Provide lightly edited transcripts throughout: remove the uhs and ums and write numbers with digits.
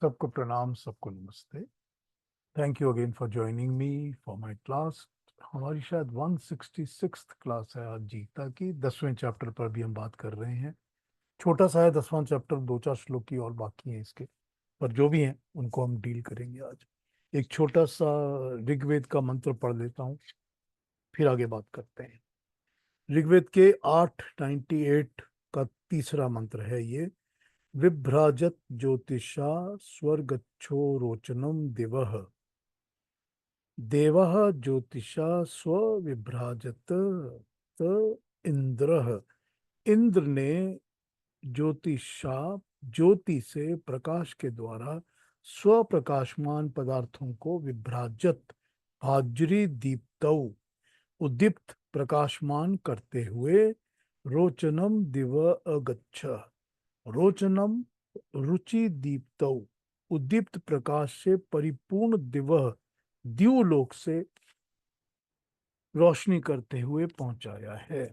सबको प्रणाम, सबको नमस्ते। Thank you again for joining me for my class. हमारी शायद 166th क्लास है आज गीता की। 10वें चैप्टर पर भी हम बात कर रहे हैं। छोटा सा है 10वां चैप्टर, दो चार श्लोक की और बाकी हैं इसके, पर जो भी हैं उनको हम डील करेंगे आज। एक छोटा सा ऋग्वेद का मंत्र पढ़ लेता हूँ, फिर आगे बात करते हैं। ऋग्वेद के 898 का तीसरा मंत्र है ये। विभ्राजत ज्योतिषा स्वर्गच्छो रोचनम दिवः। देवः ज्योतिषा स्वविभ्राजत त इंद्रः। इंद्र ने ज्योतिषा ज्योति से प्रकाश के द्वारा स्वप्रकाशमान पदार्थों को विभ्राजत भाज्री दीप्तौ उद्दीप्त प्रकाशमान करते हुए रोचनम दिव अगच्छ। रोचनम रुचि दीप्तौ उद्दीप्त प्रकाश से परिपूर्ण दिवह द्यूलोक से रोशनी करते हुए पहुंचाया है।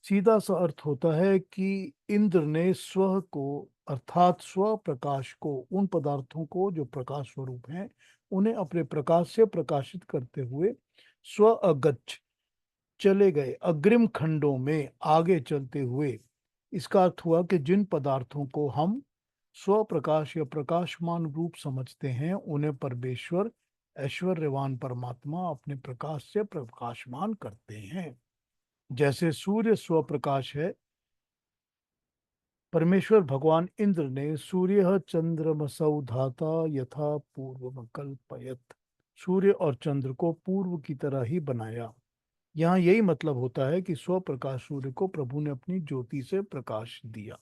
सीधा सा अर्थ होता है कि इंद्र ने स्व को अर्थात स्व प्रकाश को, उन पदार्थों को जो प्रकाश स्वरूप हैं, उन्हें अपने प्रकाश से प्रकाशित करते हुए स्व अगच्छ चले गए, अग्रिम खंडों में आगे चलते हुए। इसका अर्थ हुआ कि जिन पदार्थों को हम स्व प्रकाश या प्रकाशमान रूप समझते हैं, उन्हें परमेश्वर ऐश्वर्यवान परमात्मा अपने प्रकाश से प्रकाशमान करते हैं। जैसे सूर्य स्व प्रकाश है, परमेश्वर भगवान इंद्र ने सूर्य चंद्रमसौ धाता यथा पूर्व कल्पयत, सूर्य और चंद्र को पूर्व की तरह ही बनाया। यहाँ यही मतलब होता है कि स्व प्रकाश सूर्य को प्रभु ने अपनी ज्योति से प्रकाश दिया।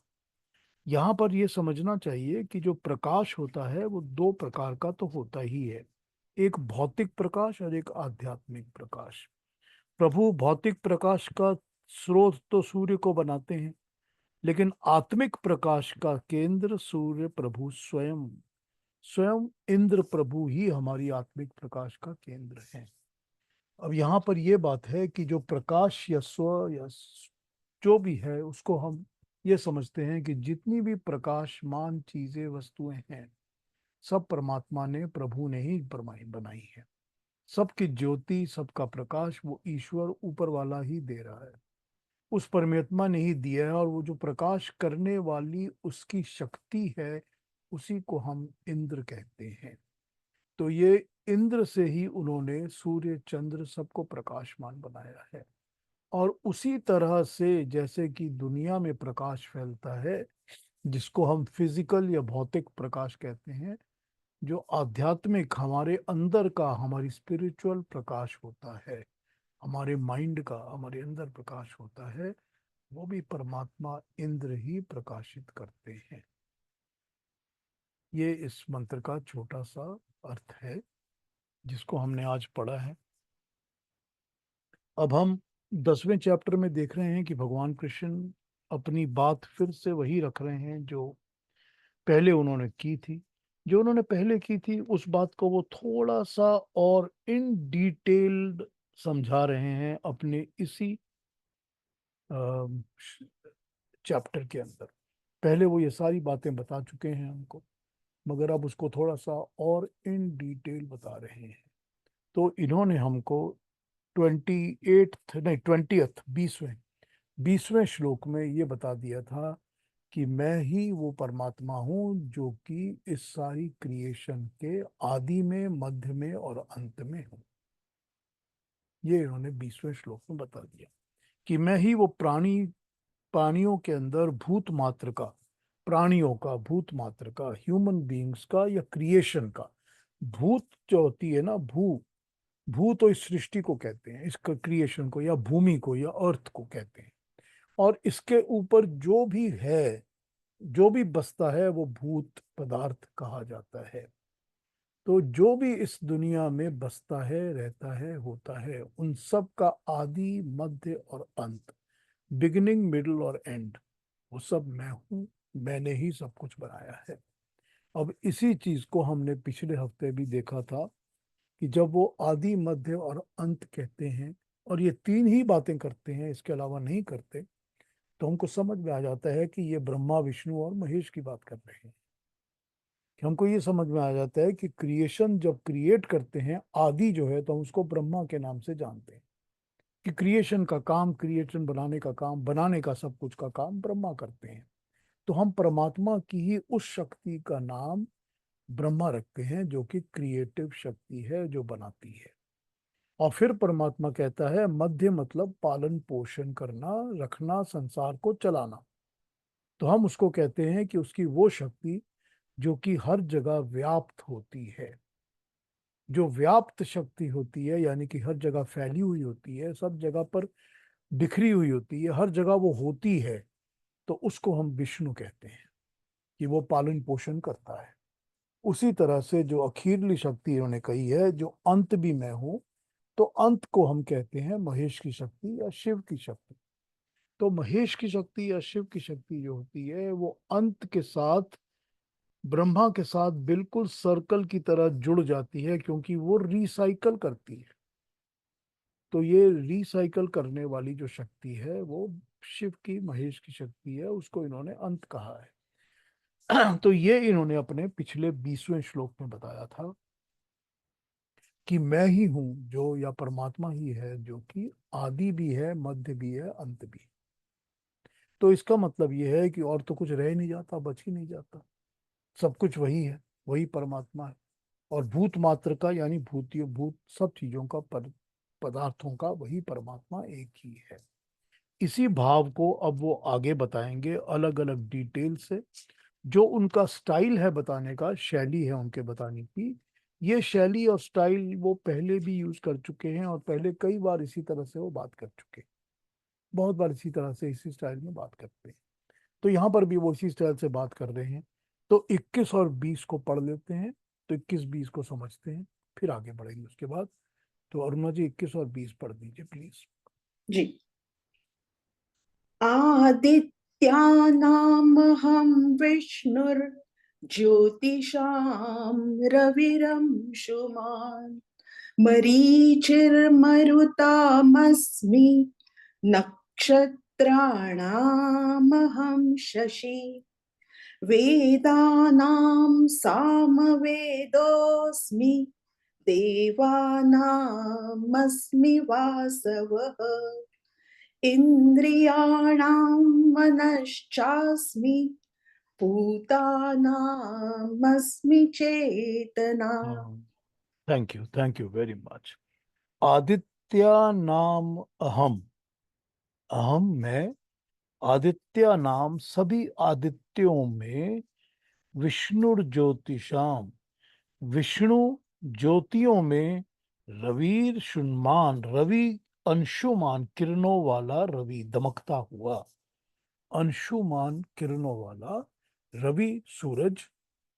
यहाँ पर यह समझना चाहिए कि जो प्रकाश होता है वो दो प्रकार का तो होता ही है, एक भौतिक प्रकाश और एक आध्यात्मिक प्रकाश। प्रभु भौतिक प्रकाश का स्रोत तो सूर्य को बनाते हैं, लेकिन आत्मिक प्रकाश का केंद्र सूर्य प्रभु स्वयं स्वयं इंद्र प्रभु ही हमारी आत्मिक प्रकाश का केंद्र है। अब यहाँ पर यह बात है कि जो प्रकाश या स्व या जो भी है, उसको हम ये समझते हैं कि जितनी भी प्रकाशमान चीजें वस्तुएं हैं, सब परमात्मा ने, प्रभु ने ही बनाई है। सबकी ज्योति, सबका प्रकाश वो ईश्वर ऊपर वाला ही दे रहा है, उस परमात्मा ने ही दिया है। और वो जो प्रकाश करने वाली उसकी शक्ति है, उसी को हम इंद्र कहते हैं। तो ये इंद्र से ही उन्होंने सूर्य चंद्र सबको प्रकाशमान बनाया है। और उसी तरह से जैसे कि दुनिया में प्रकाश फैलता है, जिसको हम फिजिकल या भौतिक प्रकाश कहते हैं, जो आध्यात्मिक हमारे अंदर का, हमारी स्पिरिचुअल प्रकाश होता है, हमारे माइंड का हमारे अंदर प्रकाश होता है, वो भी परमात्मा इंद्र ही प्रकाशित करते हैं। ये इस मंत्र का छोटा सा अर्थ है जिसको हमने आज पढ़ा है। अब हम 10वें चैप्टर में देख रहे हैं कि भगवान कृष्ण अपनी बात फिर से वही रख रहे हैं जो पहले उन्होंने की थी। जो उन्होंने पहले की थी उस बात को वो थोड़ा सा और इन डिटेल्ड समझा रहे हैं अपने इसी चैप्टर के अंदर। पहले वो ये सारी बातें बता चुके हैं हमको, मगर अब उसको थोड़ा सा और इन डिटेल बता रहे हैं। तो इन्होंने हमको 28th नहीं 20th 20वें श्लोक में ये बता दिया था कि मैं ही वो परमात्मा हूँ जो कि इस सारी क्रिएशन के आदि में, मध्य में और अंत में हूँ। ये इन्होंने 20वें श्लोक में बता दिया कि मैं ही वो प्राणियों के अंदर भूत मात्र का, प्राणियों का, भूत मात्र का, ह्यूमन बीइंग्स का या क्रिएशन का। भूत जो होती है ना, भू तो इस सृष्टि को कहते हैं, इसका क्रिएशन को या भूमि को या अर्थ को कहते हैं। और इसके ऊपर जो भी है, जो भी बसता है, वो भूत पदार्थ कहा जाता है। तो जो भी इस दुनिया में बसता है, रहता है, होता है, उन सब का आदि, मध्य और अंत, बिगिनिंग, मिडल और एंड, वो सब मैं हूँ। मैंने ही सब कुछ बनाया है। अब इसी चीज को हमने पिछले हफ्ते भी देखा था कि जब वो आदि, मध्य और अंत कहते हैं और ये तीन ही बातें करते हैं, इसके अलावा नहीं करते, तो हमको समझ में आ जाता है कि ये ब्रह्मा, विष्णु और महेश की बात कर रहे हैं। कि हमको ये समझ में आ जाता है कि क्रिएशन जब क्रिएट करते हैं, आदि जो है, तो हम उसको ब्रह्मा के नाम से जानते हैं कि क्रिएशन का काम, क्रिएशन बनाने का काम, बनाने का सब कुछ का काम ब्रह्मा करते हैं। तो हम परमात्मा की ही उस शक्ति का नाम ब्रह्मा रखते हैं जो कि क्रिएटिव शक्ति है, जो बनाती है। और फिर परमात्मा कहता है मध्य मतलब पालन पोषण करना, रखना, संसार को चलाना। तो हम उसको कहते हैं कि उसकी वो शक्ति जो कि हर जगह व्याप्त होती है। जो व्याप्त शक्ति होती है यानी कि हर जगह फैली हुई होती है, सब जगह पर बिखरी हुई होती है, हर जगह वो होती है, तो उसको हम विष्णु कहते हैं कि वो पालन पोषण करता है। उसी तरह से जो अखीरली शक्ति इन्होंने कही है, जो अंत भी मैं हूं, तो अंत को हम कहते हैं महेश की शक्ति या शिव की शक्ति। तो महेश की शक्ति या शिव की शक्ति जो होती है, वो अंत के साथ, ब्रह्मा के साथ बिल्कुल सर्कल की तरह जुड़ जाती है, क्योंकि वो रिसाइकल करती है। तो ये रिसाइकल करने वाली जो शक्ति है, वो शिव की, महेश की शक्ति है, उसको इन्होंने अंत कहा है। तो ये इन्होंने अपने पिछले 20वें श्लोक में बताया था कि मैं ही हूं जो, या परमात्मा ही है जो कि आदि भी है, मध्य भी है, अंत भी। तो इसका मतलब ये है कि और तो कुछ रह ही नहीं जाता, बच ही नहीं जाता, सब कुछ वही है, वही परमात्मा है। और भूत मात्र का यानी भूतियों, भूत सब चीजों का, पदार्थों का वही परमात्मा एक ही है। इसी भाव को अब वो आगे बताएंगे अलग अलग डिटेल से। जो उनका स्टाइल है बताने का, शैली है उनके बताने की, ये शैली और स्टाइल वो पहले भी यूज कर चुके हैं, और पहले कई बार इसी तरह से वो बात कर चुके हैं। बहुत बार इसी तरह से, इसी स्टाइल में बात करते हैं। तो यहाँ पर भी वो इसी स्टाइल से बात कर रहे हैं। तो 21 और 20 को पढ़ लेते हैं, तो 21 20 को समझते हैं, फिर आगे बढ़ेंगे उसके बाद। तो अरुणा जी 21 और 20 पढ़ दीजिए प्लीज। जी। आदित्यानामहं विष्णुर्ज्योतिषां रविरंशुमान् मरीचिर्मरुतामस्मि नक्षत्राणामहं शशि वेदानां सामवेदोऽस्मि देवानामस्मि वासवः इन्द्रियाणां मनश्चास्मि भूतानामस्मि चेतना। Thank you very much. Aditya नाम अहम, अहम मैं, आदित्य नाम सभी आदित्यों में, विष्णु ज्योतिषाम विष्णु ज्योतियों में, रविर शुन्मान रवि अंशुमान किरणों वाला रवि दमकता हुआ, अंशुमान किरणों वाला रवि सूरज,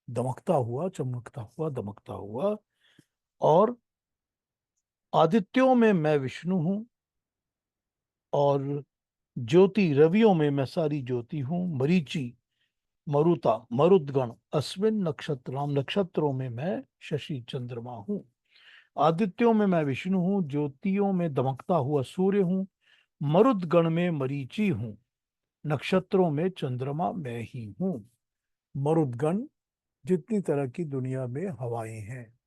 दमकता हुआ, चमकता हुआ, दमकता हुआ। और आदित्यों में मैं विष्णु हूं, और ज्योति रवियों में मैं सारी ज्योति हूँ। मरीचि मरुता मरुदगण, अश्विन नक्षत्राम नक्षत्रों में मैं शशि चंद्रमा हूँ। आदित्यों में मैं विष्णु हूँ, ज्योतियों में दमकता हुआ सूर्य हूँ, मरुदगण में मरीचि हूँ, नक्षत्रों में चंद्रमा मैं ही हूँ। मरुदगण जितनी तरह की दुनिया में हवाएं हैं,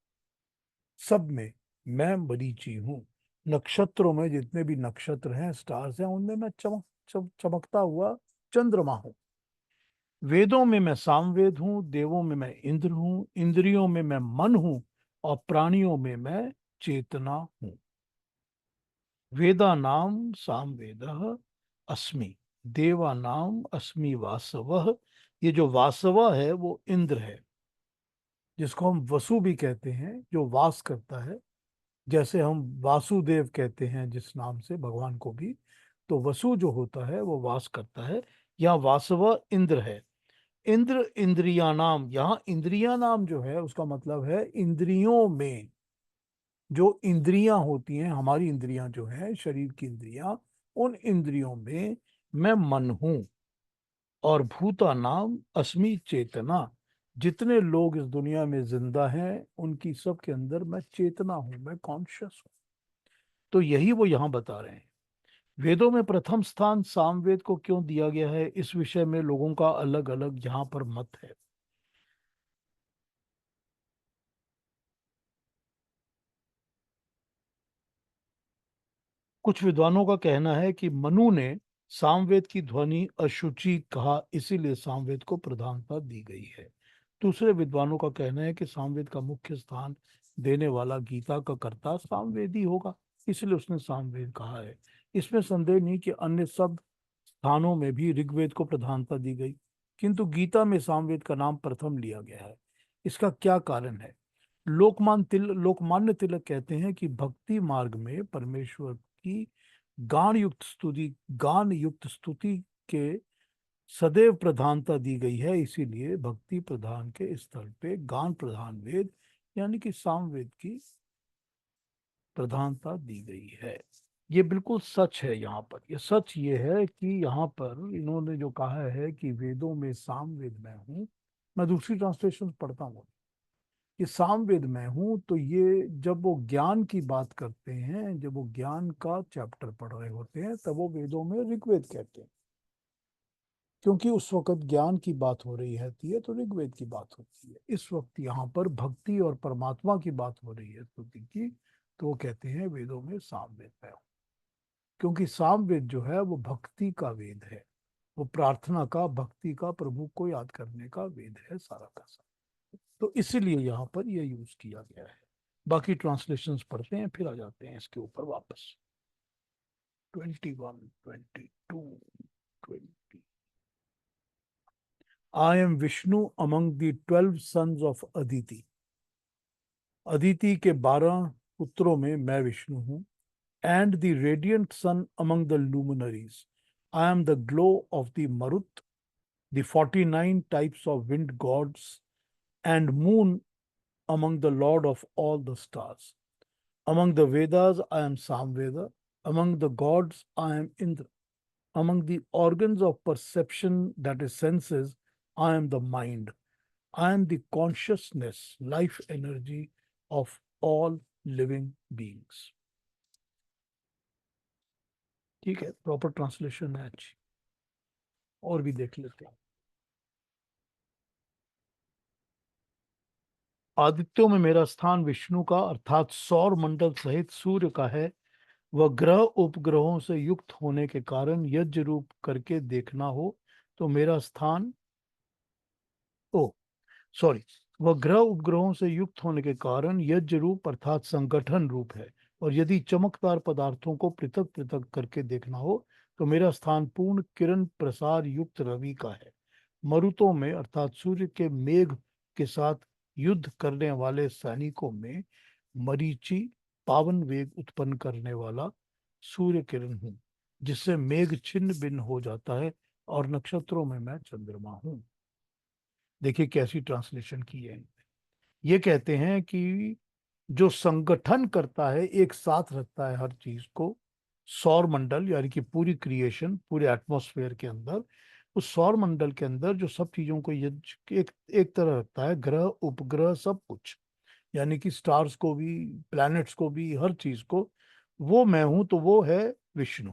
सब में मैं मरीचि हूँ। नक्षत्रों में जितने भी नक्षत्र हैं, स्टार्स हैं, उनमें मैं चमकता हुआ चंद्रमा हूँ। वेदों में मैं सामवेद हूँ, देवों में मैं इंद्र हूँ, इंद्रियों में मैं मन हूँ, और प्राणियों में मैं चेतना हूँ। वेदा नाम सामवेद अस्मि, देवा नाम अस्मि वासव। ये जो वासव है वो इंद्र है, जिसको हम वसु भी कहते हैं, जो वास करता है। जैसे हम वासुदेव कहते हैं जिस नाम से भगवान को भी, तो वसु जो होता है वो वास करता है। या वासव इंद्र है। इंद्र इंद्रिया नाम, यहाँ इंद्रिया नाम जो है उसका मतलब है इंद्रियों में। जो इंद्रियां होती हैं, हमारी इंद्रियां जो हैं, शरीर की इंद्रियां, उन इंद्रियों में मैं मन हूं। और भूता नाम अस्मि चेतना, जितने लोग इस दुनिया में जिंदा हैं उनकी सब के अंदर मैं चेतना हूं, मैं कॉन्शियस हूं। तो यही वो यहाँ बता रहे हैं। वेदों में प्रथम स्थान सामवेद को क्यों दिया गया है, इस विषय में लोगों का अलग अलग यहाँ पर मत है। कुछ विद्वानों का कहना है कि मनु ने सामवेद की ध्वनि अशुचि कहा, इसीलिए सामवेद को प्रधानता दी गई है। दूसरे विद्वानों का कहना है कि सामवेद का मुख्य स्थान देने वाला गीता का कर्ता सामवेद ही होगा, इसलिए उसने सामवेद कहा है। इसमें संदेह नहीं कि अन्य सब स्थानों में भी ऋग्वेद को प्रधानता दी गई, किंतु गीता में सामवेद का नाम प्रथम लिया गया है। इसका क्या कारण है? लोकमान्य तिलक कहते हैं कि भक्ति मार्ग में परमेश्वर की गान युक्त स्तुति के सदैव प्रधानता दी गई है, इसीलिए भक्ति प्रधान के स्थल पे गान प्रधान वेद यानी कि सामवेद की प्रधानता दी गई है। ये बिल्कुल सच है। यहाँ पर ये सच ये है कि यहाँ पर इन्होंने जो कहा है कि वेदों में सामवेद मैं हूँ, मैं दूसरी ट्रांसलेशन पढ़ता हूँ कि सामवेद मैं हूँ, तो ये जब वो ज्ञान की बात करते हैं, जब वो ज्ञान का चैप्टर पढ़ रहे होते हैं, तब वो वेदों में ऋग्वेद कहते हैं, क्योंकि उस वक्त ज्ञान की बात हो रही होती है तो ऋग्वेद की बात होती है। इस वक्त यहाँ पर भक्ति और परमात्मा की बात हो रही है स्तुति की, तो वो कहते हैं वेदों में सामवेद मैं हूँ, क्योंकि सामवेद जो है वो भक्ति का वेद है, वो प्रार्थना का, भक्ति का, प्रभु को याद करने का वेद है सारा का सारा। तो इसीलिए यहाँ पर ये यूज किया गया है। बाकी ट्रांसलेशंस पढ़ते हैं, फिर आ जाते हैं इसके ऊपर वापस। 21, 22, 20। I am Vishnu among the 12 sons of Aditi. Aditi के 12 पुत्रों में मैं विष्णु हूँ। And the radiant sun among the luminaries. I am the glow of the Marut, the 49 types of wind gods, and moon among the lord of all the stars. Among the Vedas, I am Samveda. Among the gods, I am Indra. Among the organs of perception, that is senses, I am the mind. I am the consciousness, life energy of all living beings. ठीक है, proper translation है अच्छी। और भी देख लेते हैं। आदित्यों में मेरा स्थान विष्णु का अर्थात सौर मंडल सहित सूर्य का है। वह ग्रह उपग्रहों से युक्त होने के कारण यज्ञ रूप करके देखना हो तो मेरा स्थान ओ सॉरी वह ग्रह उपग्रहों से युक्त होने के कारण यज्ञ रूप अर्थात संगठन रूप है। और यदि चमकदार पदार्थों को पृथक पृथक करके देखना हो तो मेरा स्थान पूर्ण किरण प्रसार युक्त रवि का है। मरुतों में अर्थात सूर्य के मेघ के साथ युद्ध करने वाले सैनिकों में मरीचि पावन वेग उत्पन्न करने वाला सूर्य किरण हूँ, जिससे मेघ छिन्न भिन्न हो जाता है, और नक्षत्रों में मैं चंद्रमा हूँ। देखिए कैसी ट्रांसलेशन की है। ये कहते हैं कि जो संगठन करता है, एक साथ रखता है हर चीज को, सौर मंडल यानी कि पूरी क्रिएशन, पूरे एटमॉस्फेयर के अंदर, उस सौर मंडल के अंदर जो सब चीजों को एक एक तरह रखता है, ग्रह उपग्रह सब कुछ, यानी कि स्टार्स को भी, प्लैनेट्स को भी, हर चीज को, वो मैं हूं, तो वो है विष्णु।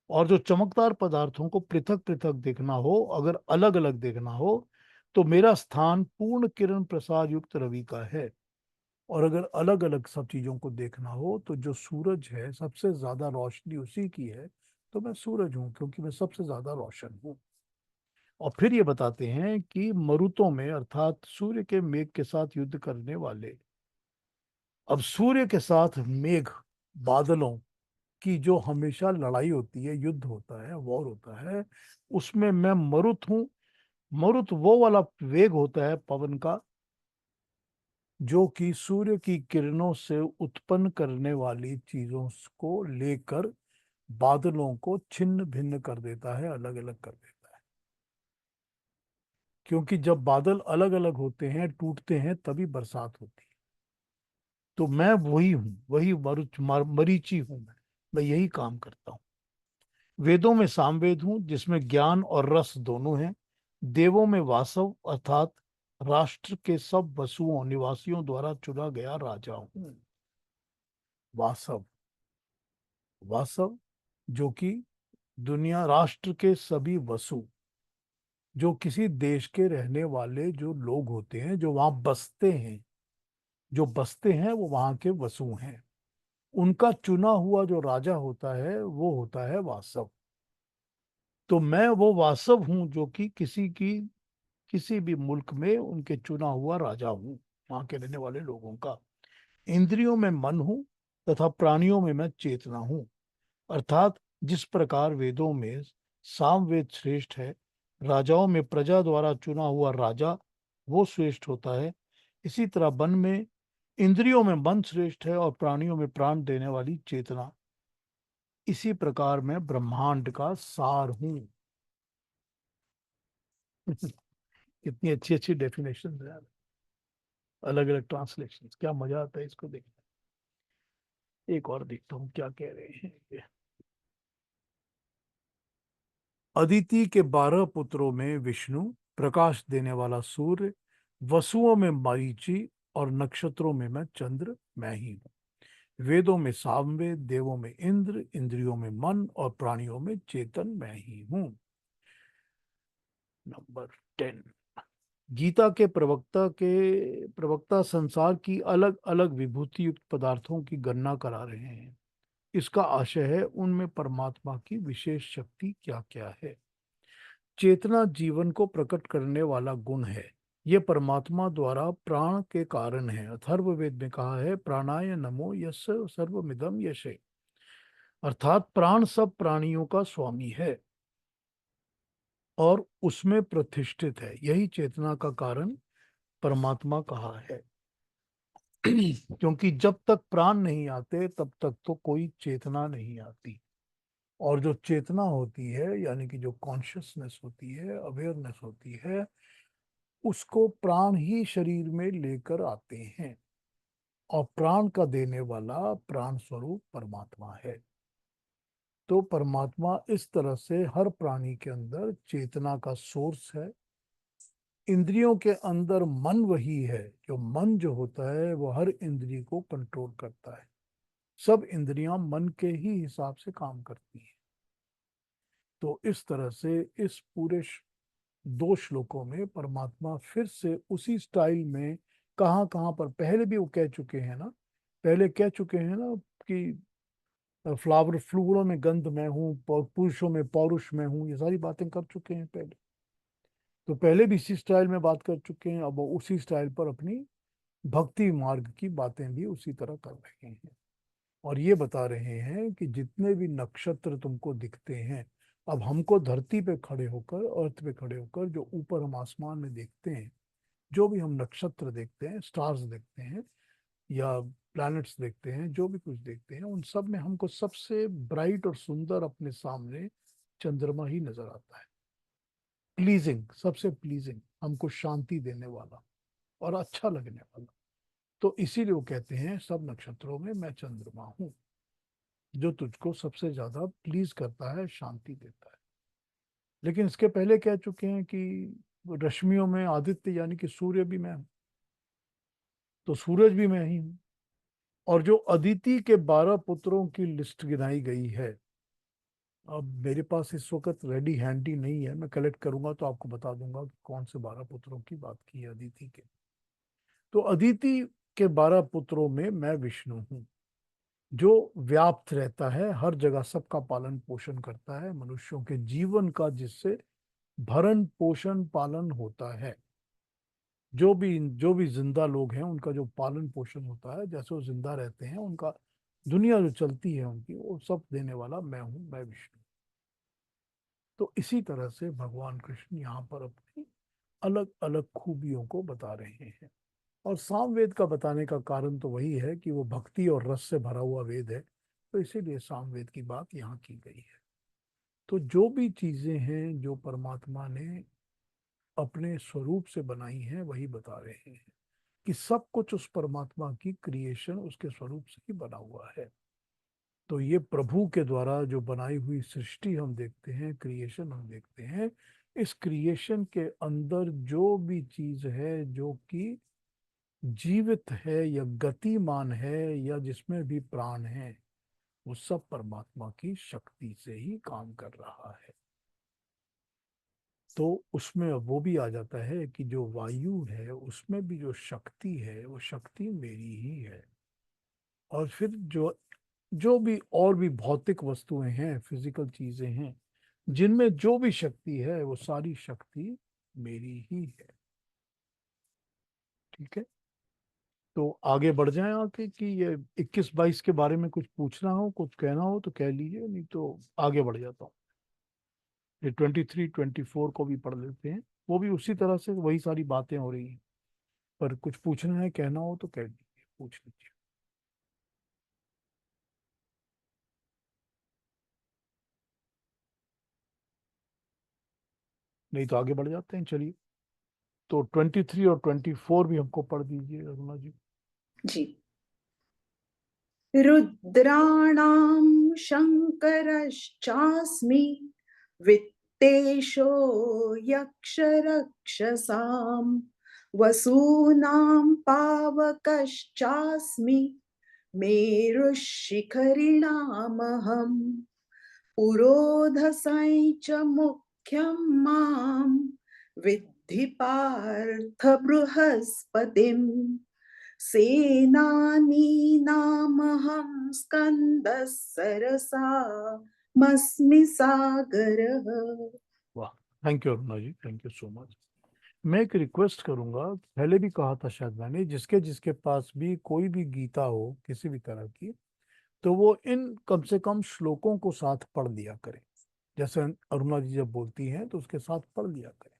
और जो चमकदार पदार्थों को पृथक पृथक देखना हो, अगर अलग अलग देखना हो, तो मेरा स्थान पूर्ण किरण प्रसार युक्त रवि का है। और अगर अलग अलग सब चीजों को देखना हो तो जो सूरज है, सबसे ज्यादा रोशनी उसी की है, तो मैं सूरज हूं, क्योंकि मैं सबसे ज्यादा रोशन हूं। और फिर ये बताते हैं कि मरुतों में अर्थात सूर्य के मेघ के साथ युद्ध करने वाले, अब सूर्य के साथ मेघ, बादलों की जो हमेशा लड़ाई होती है, युद्ध होता है, वॉर होता है, उसमें मैं मरुत हूं। मरुत वो वाला वेग होता है पवन का, जो कि सूर्य की किरणों से उत्पन्न करने वाली चीजों को लेकर बादलों को छिन्न भिन्न कर देता है, अलग अलग कर देता है। क्योंकि जब बादल अलग अलग होते हैं, टूटते हैं, तभी बरसात होती है। तो मैं वही हूँ, वही मरीची हूं। मैं यही काम करता हूँ। वेदों में सामवेद हूँ, जिसमें ज्ञान और रस दोनों हैं। देवों में वासव अर्थात राष्ट्र के सब वसुओं निवासियों द्वारा चुना गया राजा हूँ। वासव, वासव जो कि दुनिया, राष्ट्र के सभी वसु, जो किसी देश के रहने वाले जो लोग होते हैं, जो वहां बसते हैं, जो बसते हैं, वो वहां के वसु हैं। उनका चुना हुआ जो राजा होता है वो होता है वासव। तो मैं वो वासव हूं जो कि किसी भी मुल्क में उनके चुना हुआ राजा हूँ, वहां के रहने वाले लोगों का। इंद्रियों में मन हूँ तथा प्राणियों में मैं चेतना हूँ। अर्थात जिस प्रकार वेदों में सामवेद श्रेष्ठ है, राजाओं में प्रजा द्वारा चुना हुआ राजा वो श्रेष्ठ होता है, इसी तरह वन में इंद्रियों में मन श्रेष्ठ है और प्राणियों में प्राण देने वाली चेतना। इसी प्रकार मैं ब्रह्मांड का सार हूँ। कितनी अच्छी अच्छी डेफिनेशन है, अलग अलग ट्रांसलेशन, क्या मजा आता है इसको देखने। एक और देखता हूँ क्या कह रहे हैं ये। अदिति के 12 पुत्रों में विष्णु, प्रकाश देने वाला सूर्य, वसुओं में मरीचि और नक्षत्रों में मैं चंद्र मैं ही हूँ। वेदों में सामवेद, देवों में इंद्र, इंद्रियों में मन और प्राणियों में चेतन मैं ही हूँ। नंबर 10। गीता के प्रवक्ता संसार की अलग अलग विभूति युक्त पदार्थों की गणना करा रहे हैं। इसका आशय है उनमें परमात्मा की विशेष शक्ति क्या क्या है। चेतना जीवन को प्रकट करने वाला गुण है। यह परमात्मा द्वारा प्राण के कारण है। अथर्ववेद में कहा है प्राणाय नमो यस्य सर्वमिदं यशे। अर्थात प्राण सब प्राणियों का स्वामी है और उसमें प्रतिष्ठित है। यही चेतना का कारण परमात्मा कहा है। क्योंकि जब तक प्राण नहीं आते तब तक तो कोई चेतना नहीं आती। और जो चेतना होती है यानी कि जो कॉन्शियसनेस होती है, अवेयरनेस होती है, उसको प्राण ही शरीर में लेकर आते हैं। और प्राण का देने वाला प्राण स्वरूप परमात्मा है। तो परमात्मा इस तरह से हर प्राणी के अंदर चेतना का सोर्स है। इंद्रियों के अंदर मन वही है, जो मन जो होता है वो हर इंद्रिय को कंट्रोल करता है। सब इंद्रियां मन के ही हिसाब से काम करती हैं। तो इस तरह से इस पूरे 2 श्लोकों में परमात्मा फिर से उसी स्टाइल में कहाँ कहाँ पर पहले भी वो कह चुके हैं ना, पहले कह चुके हैं ना कि फूलों में गंध मैं हूँ, पुरुषों में पौरुष मैं हूँ, ये सारी बातें कर चुके हैं पहले। तो पहले भी इसी स्टाइल में बात कर चुके हैं, अब वो उसी स्टाइल पर अपनी भक्ति मार्ग की बातें भी उसी तरह कर रहे हैं। और ये बता रहे हैं कि जितने भी नक्षत्र तुमको दिखते हैं, अब हमको धरती पे खड़े होकर, अर्थ पे खड़े होकर जो ऊपर हम आसमान में देखते हैं, जो भी हम नक्षत्र देखते हैं, स्टार्स देखते हैं या प्लैनेट्स देखते हैं, जो भी कुछ देखते हैं, उन सब में हमको सबसे ब्राइट और सुंदर अपने सामने चंद्रमा ही नजर आता है। प्लीजिंग, सबसे प्लीजिंग, हमको शांति देने वाला और अच्छा लगने वाला। तो इसीलिए वो कहते हैं सब नक्षत्रों में मैं चंद्रमा हूँ, जो तुझको सबसे ज्यादा प्लीज करता है, शांति देता है। लेकिन इसके पहले कह चुके हैं कि रश्मियों में आदित्य यानी कि सूर्य भी मैं हूं, तो सूरज भी मैं ही हूं। और जो अदिति के 12 पुत्रों की लिस्ट गिनाई गई है, अब मेरे पास इस वक्त रेडी हैंडी नहीं है, मैं कलेक्ट करूंगा तो आपको बता दूंगा कि कौन से 12 पुत्रों की बात की है अदिति के। तो अदिति के 12 पुत्रों में मैं विष्णु हूँ, जो व्याप्त रहता है हर जगह, सबका पालन पोषण करता है, मनुष्यों के जीवन का जिससे भरण पोषण पालन होता है। जो भी जिंदा लोग हैं उनका जो पालन पोषण होता है, जैसे वो जिंदा रहते हैं, उनका दुनिया जो चलती है उनकी, वो सब देने वाला मैं हूँ, मैं विष्णु। तो इसी तरह से भगवान कृष्ण यहाँ पर अपनी अलग अलग खूबियों को बता रहे हैं। और सामवेद का बताने का कारण तो वही है कि वो भक्ति और रस से भरा हुआ वेद है, तो इसीलिए सामवेद की बात यहाँ की गई है। तो जो भी चीजें हैं जो परमात्मा ने अपने स्वरूप से बनाई हैं वही बता रहे हैं कि सब कुछ उस परमात्मा की क्रिएशन, उसके स्वरूप से ही बना हुआ है। तो ये प्रभु के द्वारा जो बनाई हुई सृष्टि हम देखते हैं, क्रिएशन हम देखते हैं, इस क्रिएशन के अंदर जो भी चीज है जो कि जीवित है या गतिमान है या जिसमें भी प्राण है, वो सब परमात्मा की शक्ति से ही काम कर रहा है। तो उसमें अब वो भी आ जाता है कि जो वायु है उसमें भी जो शक्ति है वो शक्ति मेरी ही है। और फिर जो जो भी और भी भौतिक वस्तुएं हैं, फिजिकल चीजें हैं, जिनमें जो भी शक्ति है वो सारी शक्ति मेरी ही है। ठीक है, तो आगे बढ़ जाएं आके कि ये 21-22 के बारे में कुछ पूछना हो, कुछ कहना हो तो कह लीजिए, नहीं तो आगे बढ़ जाता हूँ। ये 23-24 को भी पढ़ लेते हैं, वो भी उसी तरह से वही सारी बातें हो रही हैं, पर कुछ पूछना है, कहना हो तो कह लीजिए, पूछ लीजिए। नहीं तो आगे बढ़ जाते हैं, चलिए। तो 23 और 24 भी हमको पढ़ दीजिए अरुणा जी। जी। रुद्राणां शङ्करश्चास्मि वित्तेषो यक्षरक्षसां वसूनां पावकश्चास्मि मेरुशिखरिणामहम् पुरोधसै च मुख्यं मां विद्धि पार्थ बृहस्पतिम् सेनानीनामहं स्कन्दः सरसामस्मि सागरः। वाह, thank you Aruna ji, thank you so much. मैं एक रिक्वेस्ट करूंगा, पहले भी कहा था शायद मैंने, जिसके जिसके पास भी कोई भी गीता हो किसी भी तरह की, तो वो इन कम से कम श्लोकों को साथ पढ़ लिया करें। जैसे अरुणा जी जब बोलती हैं तो उसके साथ पढ़ लिया करें।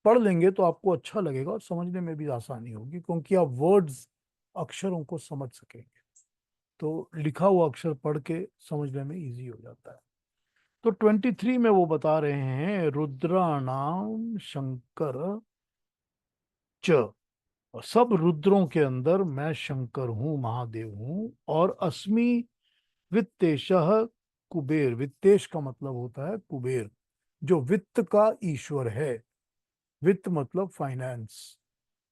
पढ़ लेंगे तो आपको अच्छा लगेगा और समझने में भी आसानी होगी, क्योंकि आप वर्ड्स, अक्षरों को समझ सकेंगे। तो लिखा हुआ अक्षर पढ़ के समझने में इजी हो जाता है। तो 23 में वो बता रहे हैं, रुद्राणाम शंकर च, और सब रुद्रों के अंदर मैं शंकर हूँ, महादेव हूँ। और अस्मि वित्तेशः कुबेर, वित्तेश का मतलब होता है कुबेर, जो वित्त का ईश्वर है। वित्त मतलब फाइनेंस,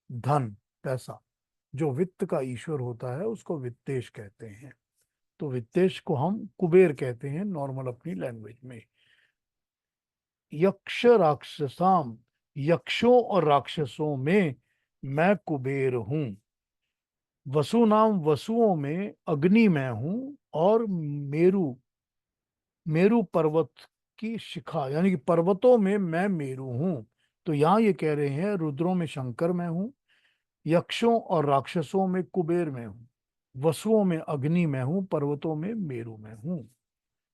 धन, पैसा। जो वित्त का ईश्वर होता है उसको वित्तेश कहते हैं। तो वित्तेश को हम कुबेर कहते हैं नॉर्मल अपनी लैंग्वेज में। यक्ष राक्षसाम, यक्षों और राक्षसों में मैं कुबेर हूं। वसु नाम, वसुओं में अग्नि मैं हूं। और मेरु, मेरु पर्वत की शिखा, यानी कि पर्वतों में मैं मेरु हूं। तो यहां ये कह रहे हैं, रुद्रों में शंकर मैं हूं, यक्षों और राक्षसों में कुबेर मैं हूं, वसुओं में अग्नि में हूं, पर्वतों में मेरु में हूं।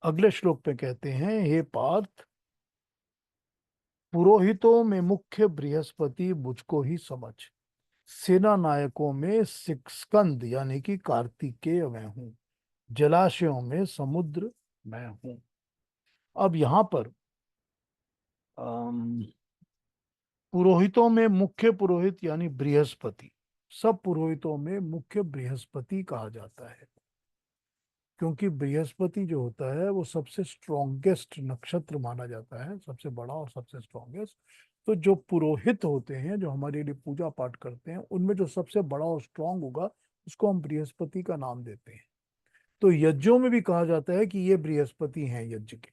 अगले श्लोक पे कहते हैं, हे पार्थ, पुरोहितों में मुख्य बृहस्पति मुझको ही समझ। सेना नायकों में स्कंद यानी कि कार्तिकेय मैं हूं। जलाशयों में समुद्र मैं हूं। अब यहां पर अम, पुरोहितों में मुख्य पुरोहित यानी बृहस्पति, सब पुरोहितों में मुख्य बृहस्पति कहा जाता है, क्योंकि बृहस्पति जो होता है वो सबसे स्ट्रॉन्गेस्ट नक्षत्र माना जाता है, सबसे बड़ा और सबसे स्ट्रॉन्गेस्ट। तो जो पुरोहित होते हैं, जो हमारे लिए पूजा पाठ करते हैं, उनमें जो सबसे बड़ा और स्ट्रांग होगा उसको हम बृहस्पति का नाम देते हैं। तो यज्ञों में भी कहा जाता है कि ये बृहस्पति हैं यज्ञ के,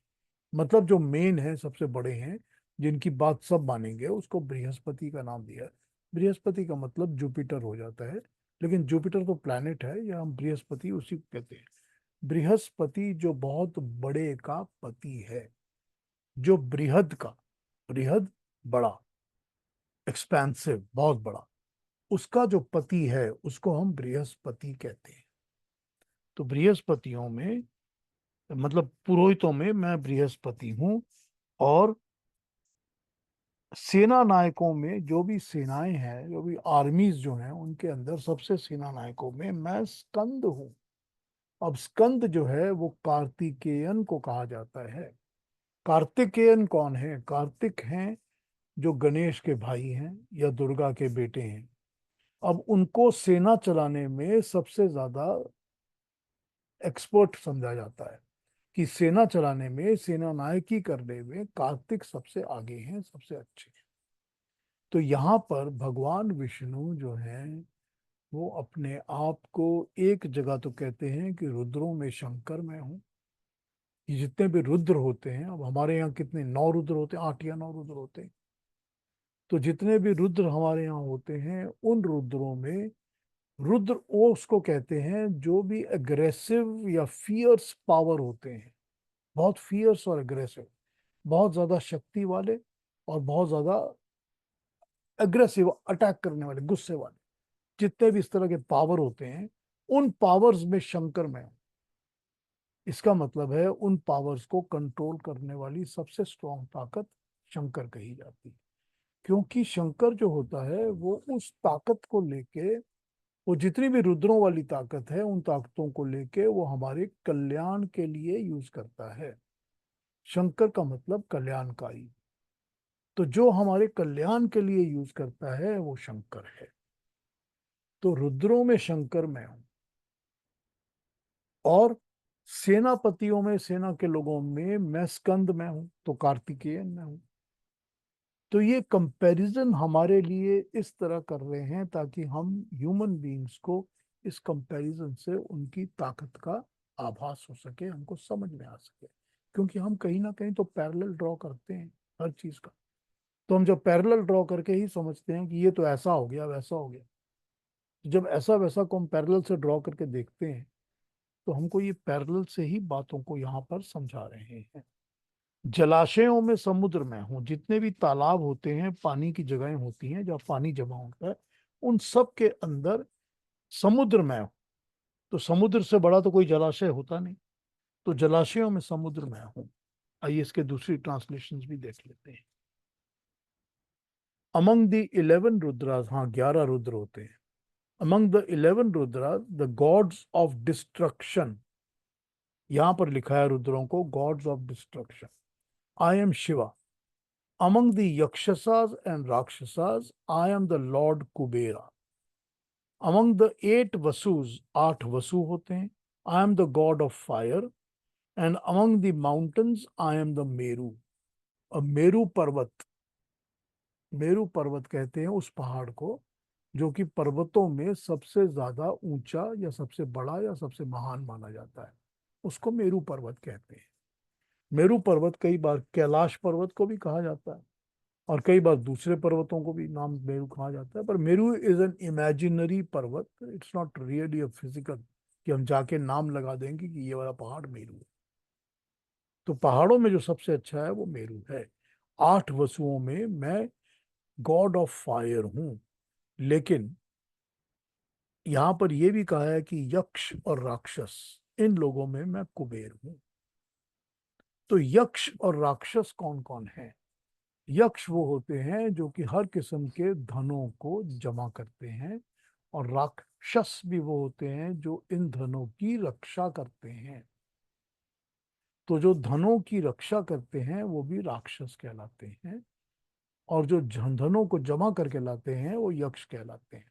मतलब जो मेन है, सबसे बड़े हैं, जिनकी बात सब मानेंगे, उसको बृहस्पति का नाम दिया है। बृहस्पति का मतलब जुपिटर हो जाता है, लेकिन जुपिटर तो प्लैनेट है, या हम बृहस्पति उसी को कहते हैं। बृहस्पति जो बहुत बड़े का पति है, जो बृहद का, बृहद बड़ा, एक्सपेंसिव, बहुत बड़ा, उसका जो पति है उसको हम बृहस्पति कहते हैं। तो बृहस्पतियों में, मतलब पुरोहितों में मैं बृहस्पति हूं। और सेना नायकों में, जो भी सेनाएं हैं, जो भी आर्मीज जो हैं, उनके अंदर सबसे सेना नायकों में मैं स्कंद हूं। अब स्कंद जो है वो कार्तिकेयन को कहा जाता है। कार्तिकेयन कौन है? कार्तिक हैं जो गणेश के भाई हैं या दुर्गा के बेटे हैं। अब उनको सेना चलाने में सबसे ज्यादा एक्सपर्ट समझा जाता है, कि सेना चलाने में, सेना नायकी करने में कार्तिक सबसे आगे हैं, सबसे अच्छे हैं। तो यहाँ पर भगवान विष्णु जो हैं, वो अपने आप को एक जगह तो कहते हैं कि रुद्रों में शंकर मैं हूँ। ये जितने भी रुद्र होते हैं, अब हमारे यहाँ कितने, 9 रुद्र होते हैं, 8 या 9 रुद्र होते हैं। तो जितने भी रुद्र हमारे यहाँ होते हैं, उन रुद्रों में रुद्र वो उसको कहते हैं जो भी एग्रेसिव या फियर्स पावर होते हैं, बहुत फियर्स और एग्रेसिव, बहुत ज्यादा शक्ति वाले और बहुत ज्यादा एग्रेसिव अटैक करने वाले, गुस्से वाले, जितने भी इस तरह के पावर होते हैं, उन पावर्स में शंकर में हूं। इसका मतलब है उन पावर्स को कंट्रोल करने वाली सबसे स्ट्रॉन्ग ताकत शंकर कही जाती है। क्योंकि शंकर जो होता है वो उस ताकत को लेके, वो जितनी भी रुद्रों वाली ताकत है उन ताकतों को लेके वो हमारे कल्याण के लिए यूज करता है। शंकर का मतलब कल्याणकारी। तो जो हमारे कल्याण के लिए यूज करता है वो शंकर है। तो रुद्रों में शंकर मैं हूं। और सेनापतियों में, सेना के लोगों में मैं स्कंद में हूं, तो कार्तिकेयन में हूं। तो ये कंपैरिजन हमारे लिए इस तरह कर रहे हैं ताकि हम ह्यूमन बीइंग्स को इस कंपैरिजन से उनकी ताकत का आभास हो सके, हमको समझ में आ सके। क्योंकि हम कहीं ना कहीं तो पैरेलल ड्रॉ करते हैं हर चीज का। तो हम जब पैरेलल ड्रॉ करके ही समझते हैं कि ये तो ऐसा हो गया, वैसा हो गया। जब ऐसा वैसा को हम पैरेलल से ड्रॉ करके देखते हैं तो हमको ये पैरेलल से ही बातों को यहाँ पर समझा रहे हैं। जलाशयों में, समुद्र में हूँ, जितने भी तालाब होते हैं, पानी की जगहें होती हैं जहाँ पानी जमा होता है, उन सब के अंदर समुद्र में हूँ। तो समुद्र से बड़ा तो कोई जलाशय होता नहीं। तो जलाशयों में समुद्र में हूँ। आइए इसके दूसरी ट्रांसलेशन भी देख लेते हैं। अमंग द 11 रुद्रास, हाँ 11 रुद्र होते हैं। Among the 11 Rudras the gods of destruction, यहां पर लिखा है रुद्रों को God's of destruction. I am Shiva. Among the Yakshasas and Rakshasas, I am the Lord Kubera. Among the 8 Vasus, 8 Vasu होते हैं, I am the God of fire. And among the mountains, I am the Meru. अब मेरू पर्वत कहते हैं उस पहाड़ को जो कि पर्वतों में सबसे ज्यादा ऊंचा या सबसे बड़ा या सबसे महान माना जाता है। उसको मेरू पर्वत कहते हैं। मेरू पर्वत कई बार कैलाश पर्वत को भी कहा जाता है और कई बार दूसरे पर्वतों को भी नाम मेरू कहा जाता है। पर मेरू इज एन इमेजिनरी पर्वत, it's not really a physical कि हम जाके नाम लगा देंगे कि ये वाला पहाड़ मेरू है। तो पहाड़ों में जो सबसे अच्छा है वो मेरू है। 8 वसुओं में मैं गॉड ऑफ फायर हूं। लेकिन यहां पर यह भी कहा है कि यक्ष और राक्षस, इन लोगों में मैं कुबेर हूं। तो यक्ष और राक्षस कौन कौन है? यक्ष वो होते हैं जो कि हर किस्म के धनों को जमा करते हैं, और राक्षस भी वो होते हैं जो इन धनों की रक्षा करते हैं। तो जो धनों की रक्षा करते हैं वो भी राक्षस कहलाते हैं, और जो धनों को जमा करके लाते हैं वो यक्ष कहलाते हैं।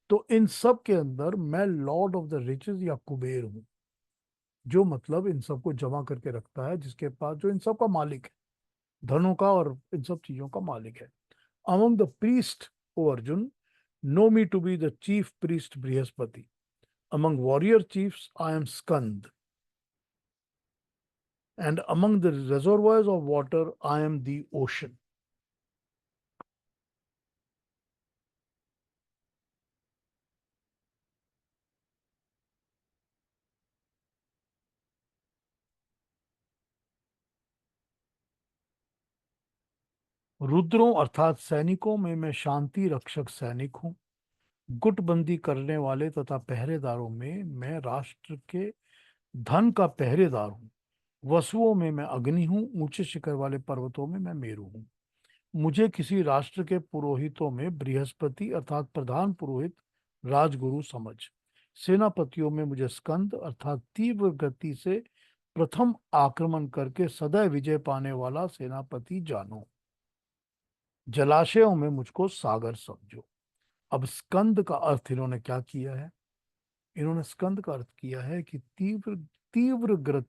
तो इन सब के अंदर मैं लॉर्ड ऑफ द रिचेस या कुबेर हूं, जो मतलब इन सबको जमा करके रखता है, जिसके पास, जो इन सब का मालिक है, धनों का और इन सब चीजों का मालिक है। Among the priest, O Arjun, know me to be the chief priest Brihaspati. Among warrior chiefs, I am Skand. And among the reservoirs of water, I am the ocean. रुद्रों अर्थात सैनिकों में मैं शांति रक्षक सैनिक हूँ। गुटबंदी करने वाले तथा पहरेदारों में मैं राष्ट्र के धन का पहरेदार हूँ। वसुओं में मैं अग्नि हूँ, ऊंचे शिखर वाले पर्वतों में मैं मेरु हूँ। मुझे किसी राष्ट्र के पुरोहितों में बृहस्पति अर्थात प्रधान पुरोहित, राजगुरु समझ। सेनापतियों में मुझे स्कंद अर्थात तीव्र गति से प्रथम आक्रमण करके सदैव विजय पाने वाला सेनापति जानो। जलाशयों में मुझको सागर समझो। अब स्कंद का अर्थ इन्होंने क्या किया है? इन्होंने स्कंद का अर्थ किया है कि तीव्र तीव्र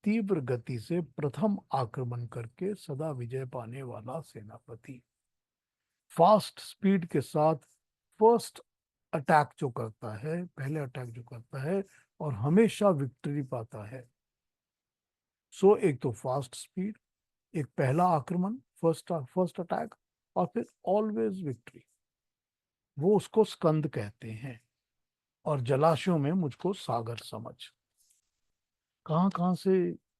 तीव्र गति से प्रथम आक्रमण करके सदा विजय पाने वाला सेनापति। फास्ट स्पीड के साथ फर्स्ट अटैक जो करता है, पहले अटैक जो करता है, और हमेशा विक्ट्री पाता है। सो एक तो फास्ट स्पीड, एक पहला आक्रमण, फर्स्ट फर्स्ट अटैक, और फिर ऑलवेज विक्ट्री। वो उसको स्कंद कहते हैं, और जलाशयों में मुझको सागर समझ। कहाँ कहाँ से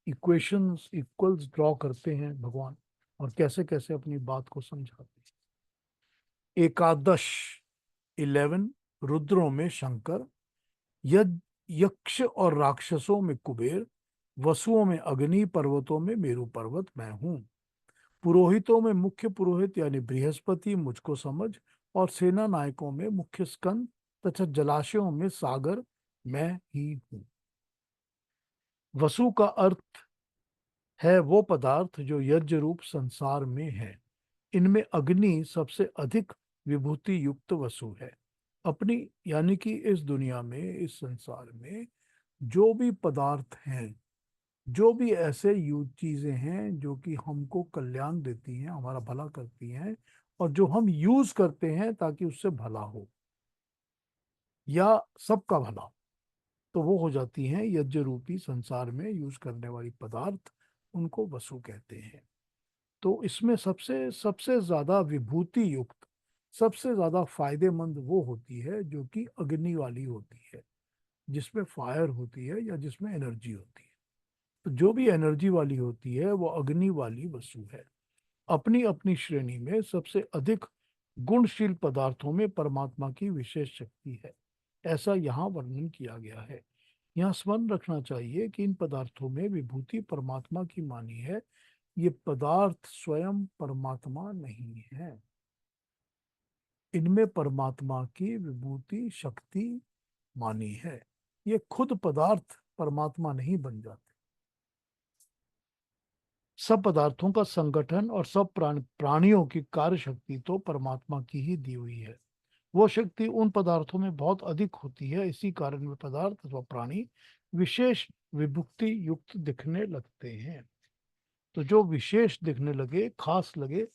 इक्वेशंस इक्वल्स ड्रॉ करते हैं भगवान, और कैसे कैसे अपनी बात को समझाते हैं। एकादश 11, रुद्रों में शंकर, यज यक्ष और राक्षसों में कुबेर, वसुओं में अग्नि, पर्वतों में मेरु पर्वत मैं हूँ। पुरोहितों में मुख्य पुरोहित यानी बृहस्पति मुझको समझ, और सेना नायकों में मुख्य स्कंद, तथा जलाशयों में सागर मैं ही हूँ। वसु का अर्थ है वो पदार्थ जो यज्ञ रूप संसार में है। इनमें अग्नि सबसे अधिक विभूति युक्त वसु है। अपनी यानी कि इस दुनिया में, इस संसार में जो भी पदार्थ हैं, जो भी ऐसे चीजें हैं जो कि हमको कल्याण देती हैं, हमारा भला करती हैं, और जो हम यूज करते हैं ताकि उससे भला हो या सबका भला हो, तो वो हो जाती हैं यज्ञ रूपी संसार में यूज करने वाली पदार्थ, उनको वसु कहते हैं। तो इसमें सबसे सबसे ज्यादा विभूति युक्त, सबसे ज्यादा फायदेमंद वो होती है जो कि अग्नि वाली होती है, जिसमें फायर होती है या जिसमें एनर्जी होती है। तो जो भी एनर्जी वाली होती है वो अग्नि वाली वस्तु है। अपनी अपनी श्रेणी में सबसे अधिक गुणशील पदार्थों में परमात्मा की विशेष शक्ति है, ऐसा यहाँ वर्णन किया गया है। यहाँ स्मरण रखना चाहिए कि इन पदार्थों में विभूति परमात्मा की मानी है। ये पदार्थ स्वयं परमात्मा नहीं है, इनमें परमात्मा की विभूति शक्ति मानी है। ये खुद पदार्थ परमात्मा नहीं बन जाते। सब पदार्थों का संगठन और सब प्राणियों की कार्य शक्ति तो परमात्मा की ही दी हुई है। वो शक्ति उन पदार्थों में बहुत अधिक होती है, इसी कारण वे पदार्थ अथवा प्राणी विशेष विभुक्ति युक्त दिखने लगते हैं। तो जो विशेष दिखने लगे, खास लगे,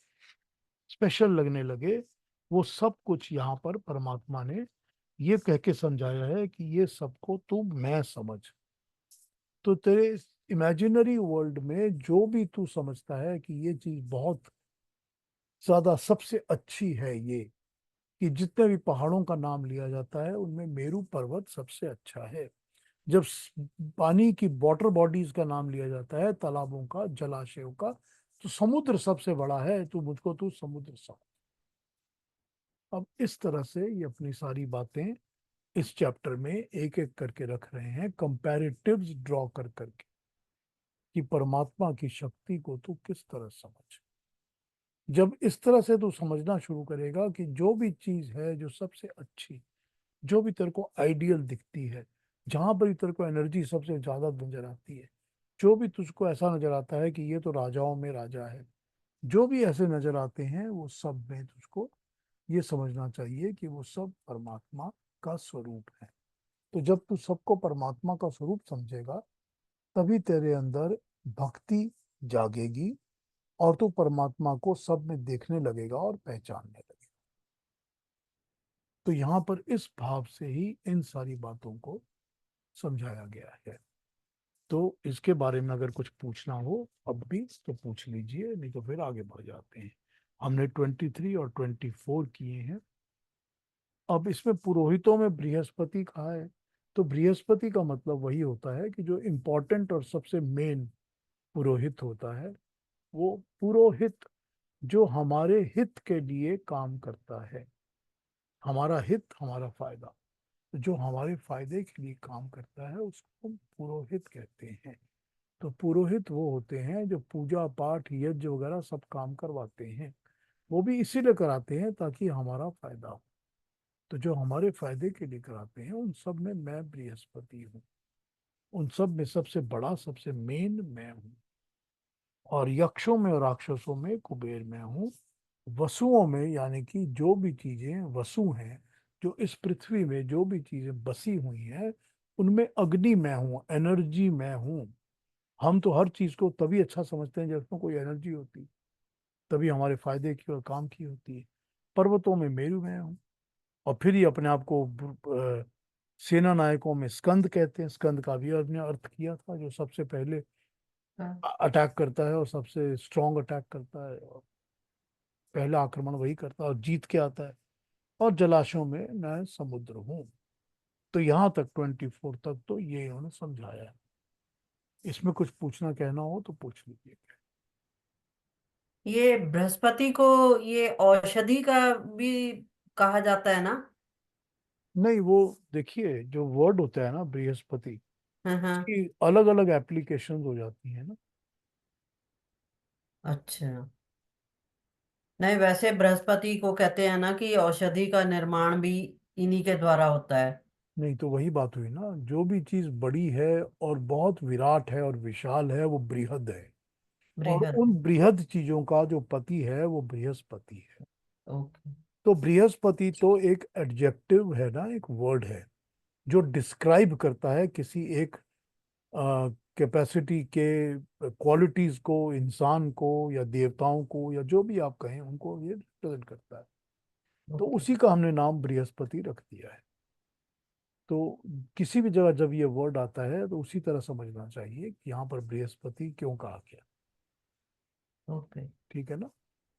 स्पेशल लगने लगे, वो सब कुछ यहाँ पर परमात्मा ने ये कह के समझाया है कि ये सबको तू मैं समझ। तो तेरे इमेजिनरी वर्ल्ड में जो भी तू समझता है कि ये चीज बहुत ज्यादा सबसे अच्छी है, ये कि जितने भी पहाड़ों का नाम लिया जाता है उनमें मेरू पर्वत सबसे अच्छा है। जब पानी की वाटर बॉडीज का नाम लिया जाता है, तालाबों का, जलाशयों का, तो समुद्र सबसे बड़ा है, तो मुझको तू समुद्र समझ। अब इस तरह से ये अपनी सारी बातें इस चैप्टर में एक एक करके रख रहे हैं, कंपैरेटिव्स ड्रॉ कर करके, कि परमात्मा की शक्ति को तू किस तरह समझ। जब इस तरह से तू समझना शुरू करेगा कि जो भी चीज है जो सबसे अच्छी, जो भी तेरे को आइडियल दिखती है, जहां पर भी तेरे को एनर्जी सबसे ज्यादा नजर आती है, जो भी तुझको ऐसा नजर आता है कि ये तो राजाओं में राजा है, जो भी ऐसे नजर आते हैं, वो सब में तुझको ये समझना चाहिए कि वो सब परमात्मा का स्वरूप है। तो जब तू सबको परमात्मा का स्वरूप समझेगा, तभी तेरे अंदर भक्ति जागेगी, और तू परमात्मा को सब में देखने लगेगा और पहचानने लगेगा। तो यहाँ पर इस भाव से ही इन सारी बातों को समझाया गया है। तो इसके बारे में अगर कुछ पूछना हो अब भी तो पूछ लीजिए, नहीं तो फिर आगे बढ़ जाते हैं। हमने 23 और 24 किए हैं। अब इसमें पुरोहितों में बृहस्पति कहा है, तो बृहस्पति का मतलब वही होता है कि जो इम्पोर्टेंट और सबसे मेन पुरोहित होता है, वो पुरोहित जो हमारे हित के लिए काम करता है। हमारा हित, हमारा फायदा, तो जो हमारे फायदे के लिए काम करता है उसको हम पुरोहित कहते हैं। तो पुरोहित वो होते हैं जो पूजा पाठ यज्ञ वगैरह सब काम करवाते हैं। वो भी इसीलिए कराते हैं ताकि हमारा फायदा हो। तो जो हमारे फायदे के लिए कराते हैं उन सब में मैं बृहस्पति हूँ। उन सब में सबसे बड़ा, सबसे मेन मैं हूँ। और यक्षों में और राक्षसों में कुबेर मैं हूँ। वसुओं में यानी कि जो भी चीजें वसु हैं, जो इस पृथ्वी में जो भी चीजें बसी हुई हैं, उनमें अग्नि मैं हूँ, एनर्जी मैं हूँ। हम तो हर चीज को तभी अच्छा समझते हैं जब उसमें कोई एनर्जी होती, तभी हमारे फायदे की और काम की होती है। पर्वतों में मेरु मैं हूँ। और फिर ये अपने आप को सेना नायकों में स्कंद कहते हैं। स्कंद का भी आपने अर्थ किया था, जो सबसे पहले अटैक करता है और सबसे स्ट्रांग अटैक करता है, और पहला आक्रमण वही करता है और जीत के आता है। और जलाशयों में मैं समुद्र हूँ। तो यहाँ तक 24 तक तो ये उन्होंने समझाया है। इसमें कुछ पूछना कहना हो तो पूछ लीजिए। ये बृहस्पति को ये औषधि का भी कहा जाता है ना? नहीं, वो देखिए जो वर्ड होता है ना बृहस्पति, हाँ हाँ। उसकी अलग अलग एप्लीकेशन हो जाती है ना। अच्छा। नहीं, वैसे बृहस्पति को कहते हैं ना कि औषधि का निर्माण भी इन्हीं के द्वारा होता है। नहीं तो वही बात हुई ना, जो भी चीज बड़ी है और बहुत विराट है और विशाल है वो बृहद है। और बृहद। उन बृहद चीजों का जो पति है वो बृहस्पति है। ओके। तो बृहस्पति तो एक एडजेक्टिव है ना, एक वर्ड है जो डिस्क्राइब करता है किसी एक कैपेसिटी के क्वालिटीज को, इंसान को या देवताओं को या जो भी आप कहें उनको ये रिप्रेजेंट करता है। तो ओके। उसी का हमने नाम बृहस्पति रख दिया है। तो किसी भी जगह जब ये वर्ड आता है तो उसी तरह समझना चाहिए कि यहाँ पर बृहस्पति क्यों कहा गया। ओके। ठीक है ना।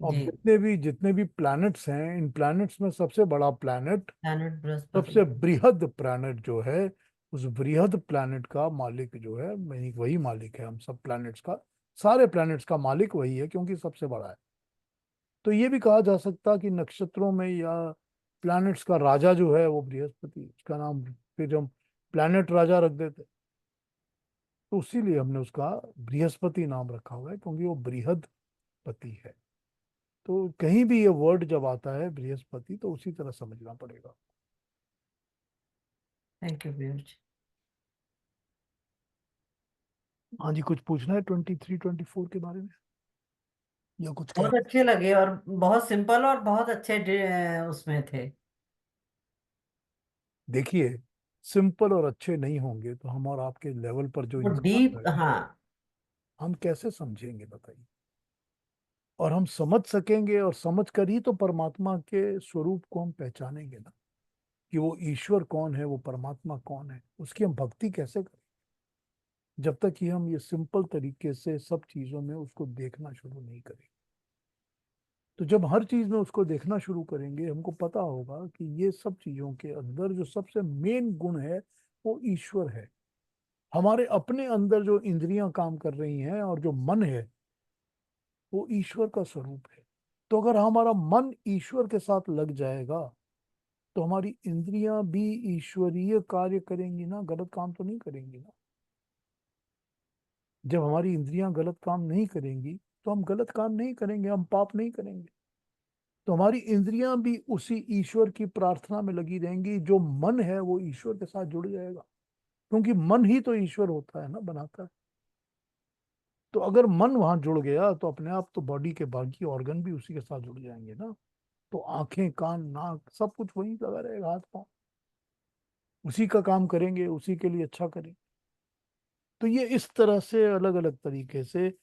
अब जी। जितने भी प्लैनेट्स हैं, इन प्लैनेट्स में सबसे बड़ा प्लैनेट, प्लैनेट बृहस्पति। सबसे बृहद प्लैनेट जो है, उस बृहद प्लैनेट का मालिक जो है, वही मालिक है हम सब प्लैनेट्स का। सारे प्लैनेट्स का मालिक वही है क्योंकि सबसे बड़ा है। तो ये भी कहा जा सकता कि नक्षत्रों में या प्लैनेट्स का राजा जो है वो बृहस्पति, उसका नाम फिर हम प्लैनेट राजा रख देते। तो इसीलिए हमने उसका बृहस्पति नाम रखा हुआ है क्योंकि वो बृहद पति है। तो कहीं भी ये वर्ड जब आता है बृहस्पति तो उसी तरह समझना पड़ेगा। Thank you Piyush. हाँ जी, कुछ पूछना है 23 24 के बारे में या कुछ कह। बहुत अच्छे लगे और बहुत सिंपल और बहुत अच्छे उसमें थे। देखिए, सिंपल और अच्छे नहीं होंगे तो हम और आपके लेवल पर जो वो इंसान डीप, है हाँ। हम कैसे समझेंगे बताइए। और हम समझ सकेंगे और समझ कर ही तो परमात्मा के स्वरूप को हम पहचानेंगे ना, कि वो ईश्वर कौन है, वो परमात्मा कौन है, उसकी हम भक्ति कैसे करें जब तक कि हम ये सिंपल तरीके से सब चीजों में उसको देखना शुरू नहीं करें। तो जब हर चीज में उसको देखना शुरू करेंगे हमको पता होगा कि ये सब चीजों के अंदर जो सबसे मेन गुण है वो ईश्वर है। हमारे अपने अंदर जो इंद्रियां काम कर रही हैं और जो मन है वो ईश्वर का स्वरूप है। तो अगर हमारा मन ईश्वर के साथ लग जाएगा तो हमारी इंद्रियां भी ईश्वरीय कार्य करेंगी ना, गलत काम तो नहीं करेंगी ना। जब हमारी इंद्रियां गलत काम नहीं करेंगी तो हम गलत काम नहीं करेंगे, हम पाप नहीं करेंगे। तो हमारी इंद्रियां भी उसी ईश्वर की प्रार्थना में लगी रहेंगी। जो मन है वो ईश्वर के साथ जुड़ जाएगा क्योंकि मन ही तो ईश्वर होता है ना, बनाता है। तो अगर मन वहां जुड़ गया तो अपने आप तो बॉडी के बाकी ऑर्गन भी उसी के साथ जुड़ जाएंगे ना। तो आंखें, कान, नाक सब कुछ वही लगा रहेगा, हाथ पांव उसी का काम करेंगे, उसी के लिए अच्छा करेंगे। तो ये इस तरह से अलग अलग तरीके से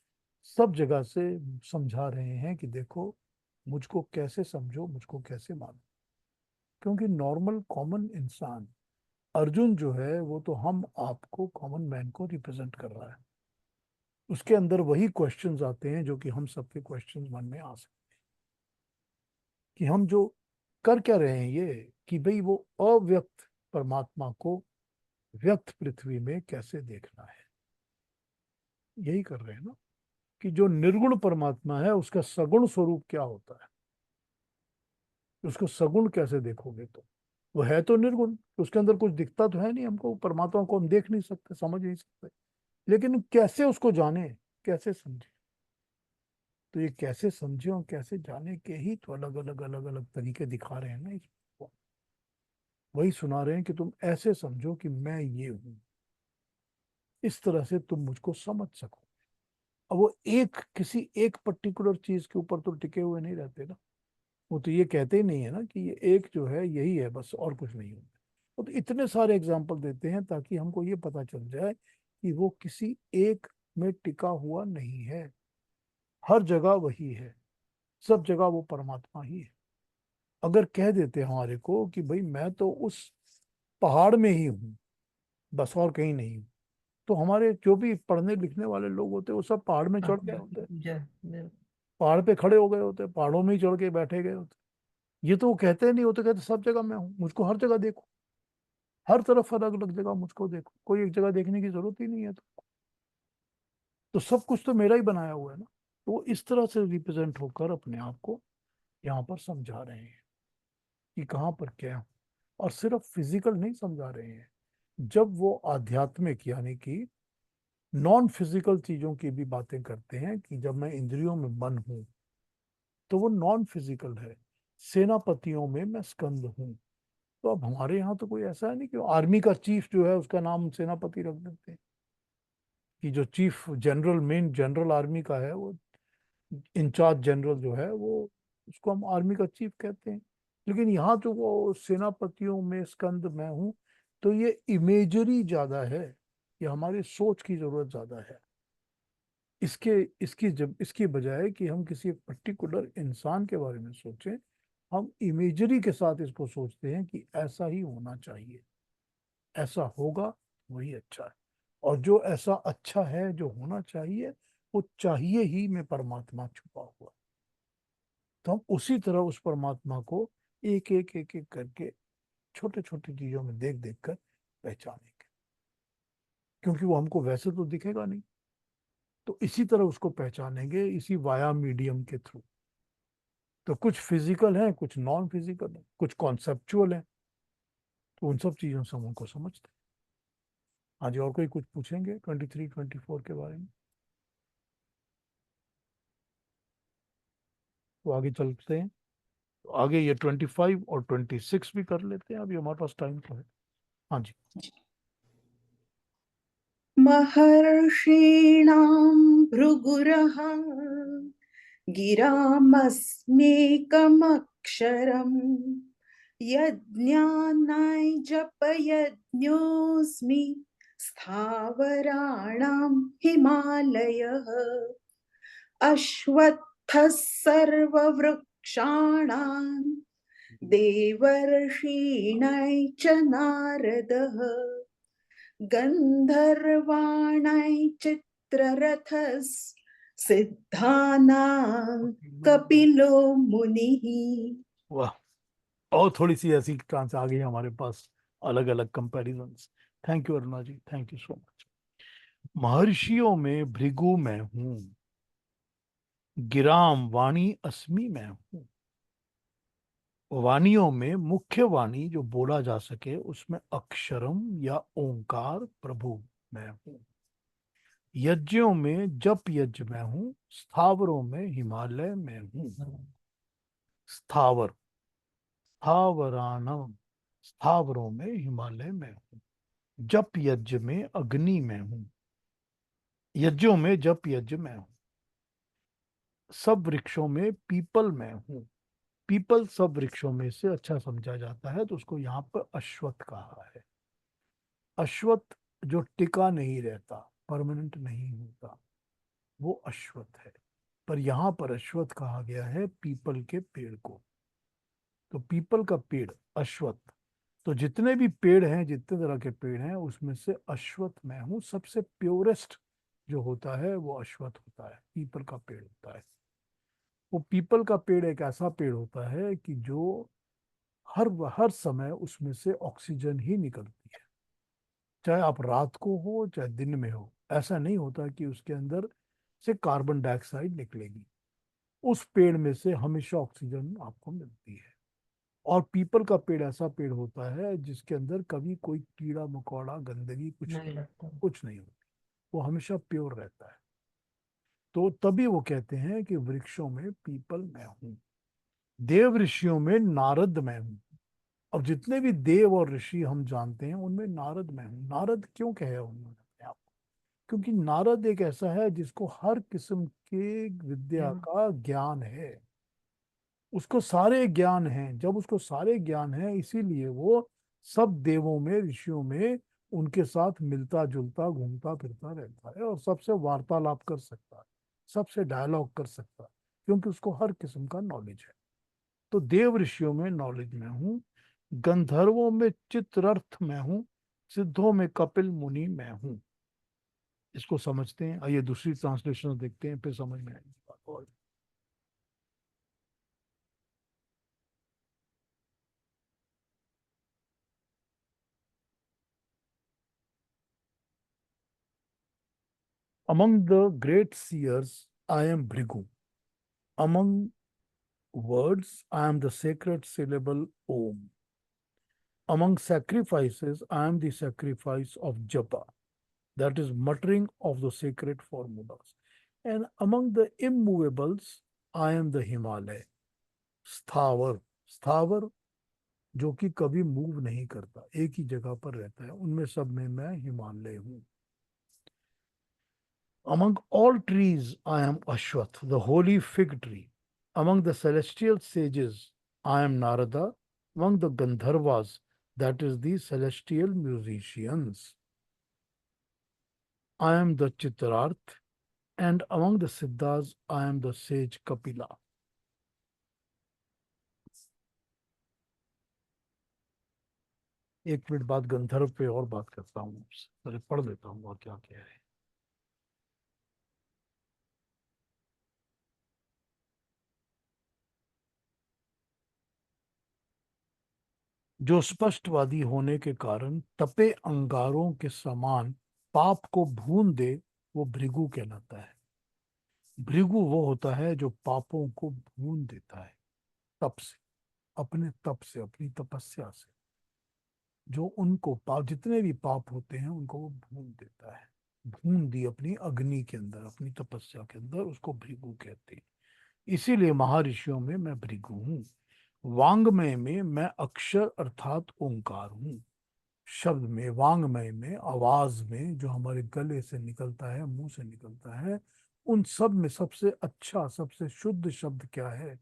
सब जगह से समझा रहे हैं कि देखो, मुझको कैसे समझो, मुझको कैसे मानो। क्योंकि नॉर्मल कॉमन इंसान अर्जुन जो है वो तो हम आपको कॉमन मैन को रिप्रेजेंट कर रहा है। उसके अंदर वही क्वेश्चंस आते हैं जो कि हम सबके क्वेश्चंस मन में आ सकते हैं कि हम जो कर क्या रहे हैं ये, कि भाई वो अव्यक्त परमात्मा को व्यक्त पृथ्वी में कैसे देखना है। यही कर रहे हैं ना, कि जो निर्गुण परमात्मा है उसका सगुण स्वरूप क्या होता है, उसको सगुण कैसे देखोगे। तो वो है तो निर्गुण, उसके अंदर कुछ दिखता तो है नहीं हमको, परमात्मा को हम देख नहीं सकते, समझ नहीं सकते। लेकिन कैसे उसको जाने, कैसे समझे। तो ये कैसे समझे और कैसे जाने के ही तो अलग अलग अलग अलग तरीके दिखा रहे हैं ना इसको। वही सुना रहे हैं कि तुम ऐसे समझो कि मैं ये हूं, इस तरह से तुम मुझको समझ सको। अब वो एक किसी एक पर्टिकुलर चीज के ऊपर तो टिके हुए नहीं रहते ना। वो तो ये कहते ही नहीं है ना कि ये एक जो है यही है बस और कुछ नहीं होता। वो तो इतने सारे एग्जाम्पल देते हैं ताकि हमको ये पता चल जाए कि वो किसी एक में टिका हुआ नहीं है, हर जगह वही है, सब जगह वो परमात्मा ही है। अगर कह देते हमारे को कि भाई मैं तो उस पहाड़ में ही हूँ, बस और कहीं नहीं हूँ, तो हमारे जो भी पढ़ने लिखने वाले लोग होते हैं वो सब पहाड़ में चढ़ गए होते हैं, जय। पहाड़ पे खड़े हो गए होते, पहाड़ों में ही चढ़ के बैठे गए होते। ये तो वो कहते ही नहीं, वो तो कहते सब जगह मैं हूँ, मुझको हर जगह देखो, हर तरफ अलग अलग जगह मुझको देखो, कोई एक जगह देखने की जरूरत ही नहीं है। तो सब कुछ तो मेरा ही बनाया हुआ है ना। तो वो इस तरह से रिप्रेजेंट होकर अपने आप को यहाँ पर समझा रहे हैं कि कहाँ पर क्या है। और सिर्फ फिजिकल नहीं समझा रहे हैं, जब वो आध्यात्मिक यानी कि नॉन फिजिकल चीजों की भी बातें करते हैं कि जब मैं इंद्रियों में मन हूं तो वो नॉन फिजिकल है, सेनापतियों में मैं स्कंद हूँ। तो अब हमारे यहाँ तो कोई ऐसा है नहीं कि आर्मी का चीफ जो है उसका नाम सेनापति रख देते हैं, कि जो chief general, main general army का है, वो इंचार्ज जनरल जो है वो, उसको हम आर्मी का चीफ कहते हैं। लेकिन यहाँ तो वो सेनापतियों में स्कंद मैं हूँ, तो ये इमेजरी ज्यादा है, ये हमारी सोच की जरूरत ज्यादा है। इसके इसकी जब इसकी बजाय कि हम किसी पर्टिकुलर इंसान के बारे में सोचें, हम इमेजरी के साथ इसको सोचते हैं कि ऐसा ही होना चाहिए, ऐसा होगा वही अच्छा है। और जो ऐसा अच्छा है जो होना चाहिए, वो चाहिए ही में परमात्मा छुपा हुआ। तो हम उसी तरह उस परमात्मा को एक एक एक एक करके छोटे छोटे चीजों में देख देख कर पहचानेंगे, क्योंकि वो हमको वैसे तो दिखेगा नहीं। तो इसी तरह उसको पहचानेंगे, इसी वाया मीडियम के थ्रू। तो कुछ फिजिकल है, कुछ नॉन फिजिकल है, कुछ कॉन्सेप्चुअल है। तो उन सब चीजों से हम उनको समझते हैं। हाँ जी, और कोई कुछ पूछेंगे 23 24 के बारे में? तो आगे चलते हैं। तो आगे ये 25 और 26 भी कर लेते हैं, अभी हमारे पास टाइम तो है। हाँ जी। महर्षीणां भृगुरहं गिरामस्मेकमक्षरम् यज्ञानाय जपयज्ञोऽस्मि स्थावराणां हिमालयः अश्वत्थः सर्ववृक्षाणां देवर्षीणां च नारदः गन्धर्वाणां चित्ररथस् सिद्धानां कपिलो मुनिः। वाह, और थोड़ी सी ऐसी ट्रांस आ गई हमारे पास, अलग अलग comparisons. Thank you Aruna ji, thank you so much. महर्षियों में भृगु मैं हूँ, गिराम वाणी अस्मि मैं हूँ। वाणियों में मुख्य वाणी जो बोला जा सके उसमें अक्षरम या ओंकार प्रभु मैं हूँ। यज्ञों में जप यज्ञ मैं हूँ, स्थावरों में हिमालय मैं हूँ। स्थावर, स्थावरानम, स्थावरों में हिमालय में हूँ। जप यज्ञ में अग्नि में हूँ, यज्ञों में जप यज्ञ में हूँ। सब वृक्षों में पीपल में हूँ। पीपल सब वृक्षों में से अच्छा समझा जाता है, तो उसको यहाँ पर अश्वत्थ कहा है। अश्वत्थ जो टिका नहीं रहता, परमानेंट नहीं होता, वो अश्वत्थ है। पर यहाँ पर अश्वत्थ कहा गया है पीपल के पेड़ को। तो पीपल का पेड़ अश्वत्थ। तो जितने भी पेड़ हैं, जितने तरह के पेड़ हैं, उसमें से अश्वत्थ मैं हूँ। सबसे प्योरेस्ट जो होता है वो अश्वत्थ होता है, पीपल का पेड़ होता है। वो पीपल का पेड़ एक ऐसा पेड़ होता है कि जो हर हर समय उसमें से ऑक्सीजन ही निकलती है, चाहे आप रात को हो चाहे दिन में हो। ऐसा नहीं होता कि उसके अंदर से कार्बन डाइऑक्साइड निकलेगी। उस पेड़ में से हमेशा ऑक्सीजन आपको मिलती है। और पीपल का पेड़ ऐसा पेड़ होता है जिसके अंदर कभी कोई कीड़ा मकोड़ा गंदगी नहीं लगता। कुछ नहीं होती, वो हमेशा प्योर रहता है। तो तभी वो कहते हैं कि वृक्षों में पीपल मैं हूँ, देव ऋषियों में नारद मैं हूँ। अब जितने भी देव और ऋषि हम जानते हैं उनमें नारद मैं हूँ। नारद क्यों कहे उन्होंने अपने आप को? क्योंकि नारद एक ऐसा है जिसको हर किस्म के विद्या हम्म, का ज्ञान है, उसको सारे ज्ञान हैं। जब उसको सारे ज्ञान है, इसीलिए वो सब देवों में ऋषियों में उनके साथ मिलता जुलता घूमता फिरता रहता है, और सबसे वार्तालाप कर सकता है, सबसे डायलॉग कर सकता है, क्योंकि उसको हर किस्म का नॉलेज है। तो देव ऋषियों में नॉलेज में हूँ, गंधर्वों में चित्ररथ में हूँ, सिद्धों में कपिल मुनि में हूँ। इसको समझते हैं, आइए दूसरी ट्रांसलेशन देखते हैं, फिर समझ में आएगी बात और। Among the great seers, I am Bhrigu. Among words, I am the sacred syllable Om. Among sacrifices, I am the sacrifice of Japa, that is muttering of the sacred formulas. And among the immovables, I am the Himalaya, स्थावर स्थावर जो कि कभी move नहीं करता, एक ही जगह पर रहता है, उनमें सब में मैं हिमालय हूँ. Among all trees, I am Ashwath, the holy fig tree. Among the celestial sages, I am Narada. Among the Gandharvas, that is the celestial musicians, I am the Chitrarth. And among the Siddhas, I am the sage Kapila. एक minute बाद गंधर्व पे और बात करता हूँ आपसे, पहले पढ़ लेता हूँ और क्या क्या है. जो स्पष्टवादी होने के कारण तपे अंगारों के समान पाप को भून दे, वो भृगु कहलाता है. भृगु वो होता है जो पापों को भून देता है तप से, अपने तप से, अपनी तपस्या से. जो उनको पाप, जितने भी पाप होते हैं उनको वो भून देता है, भून दी अपनी अग्नि के अंदर, अपनी तपस्या के अंदर, उसको भृगु कहते हैं. इसीलिए महर्षियों में मैं भृगु हूँ. वांग्मय में मैं अक्षर अर्थात ओंकार हूँ. शब्द में, वांग्मय में, आवाज में, जो हमारे गले से निकलता है, मुंह से निकलता है, उन सब में सबसे अच्छा, सबसे शुद्ध शब्द क्या है?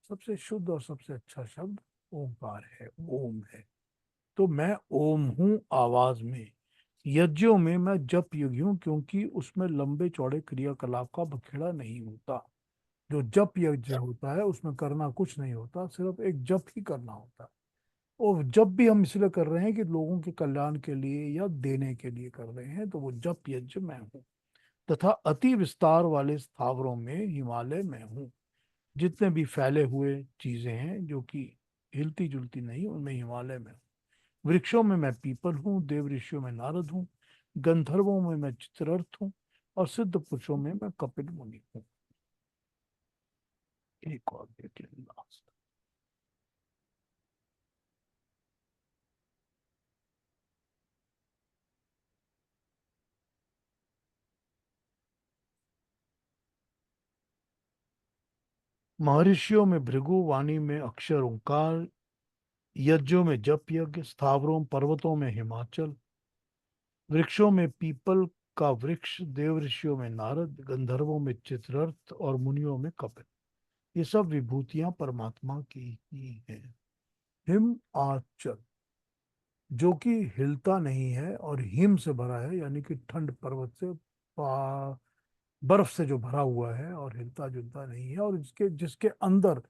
सबसे शुद्ध और सबसे अच्छा शब्द ओंकार है, ओम है. तो मैं ओम हूँ आवाज में. यज्ञों में मैं जप यज्ञ हूँ, क्योंकि उसमें लंबे चौड़े क्रियाकलाप का बखेड़ा नहीं होता. जो जप यज्ञ होता है उसमें करना कुछ नहीं होता, सिर्फ एक जप ही करना होता है. और जब भी हम इसलिए कर रहे हैं कि लोगों के कल्याण के लिए या देने के लिए कर रहे हैं, तो वो जप यज्ञ मैं हूँ. तथा अति विस्तार वाले स्थावरों में हिमालय में हूँ. जितने भी फैले हुए चीजें हैं जो कि हिलती जुलती नहीं, उनमें हिमालय में हूँ. वृक्षों में मैं पीपल हूँ, देव ऋषियों में नारद हूँ, गंधर्वों में मैं चित्ररथ हूँ, और सिद्ध पुरुषों में मैं कपिल मुनि हूँ. एक और देख लें लास्ट. महर्षियों में भृगु, वाणी में अक्षर ओंकार, यज्ञों में जप यज्ञ, स्थावरों पर्वतों में हिमाचल, वृक्षों में पीपल का वृक्ष, देव ऋषियों में नारद, गंधर्वों में चित्ररथ और मुनियों में कपिल. ये सब विभूतियां परमात्मा की ही हैं. हिम आचल, जो कि हिलता नहीं है और हिम से भरा है, यानी कि ठंड पर्वत से, बर्फ से जो भरा हुआ है और हिलता जुलता नहीं है, और जिसके जिसके अंदर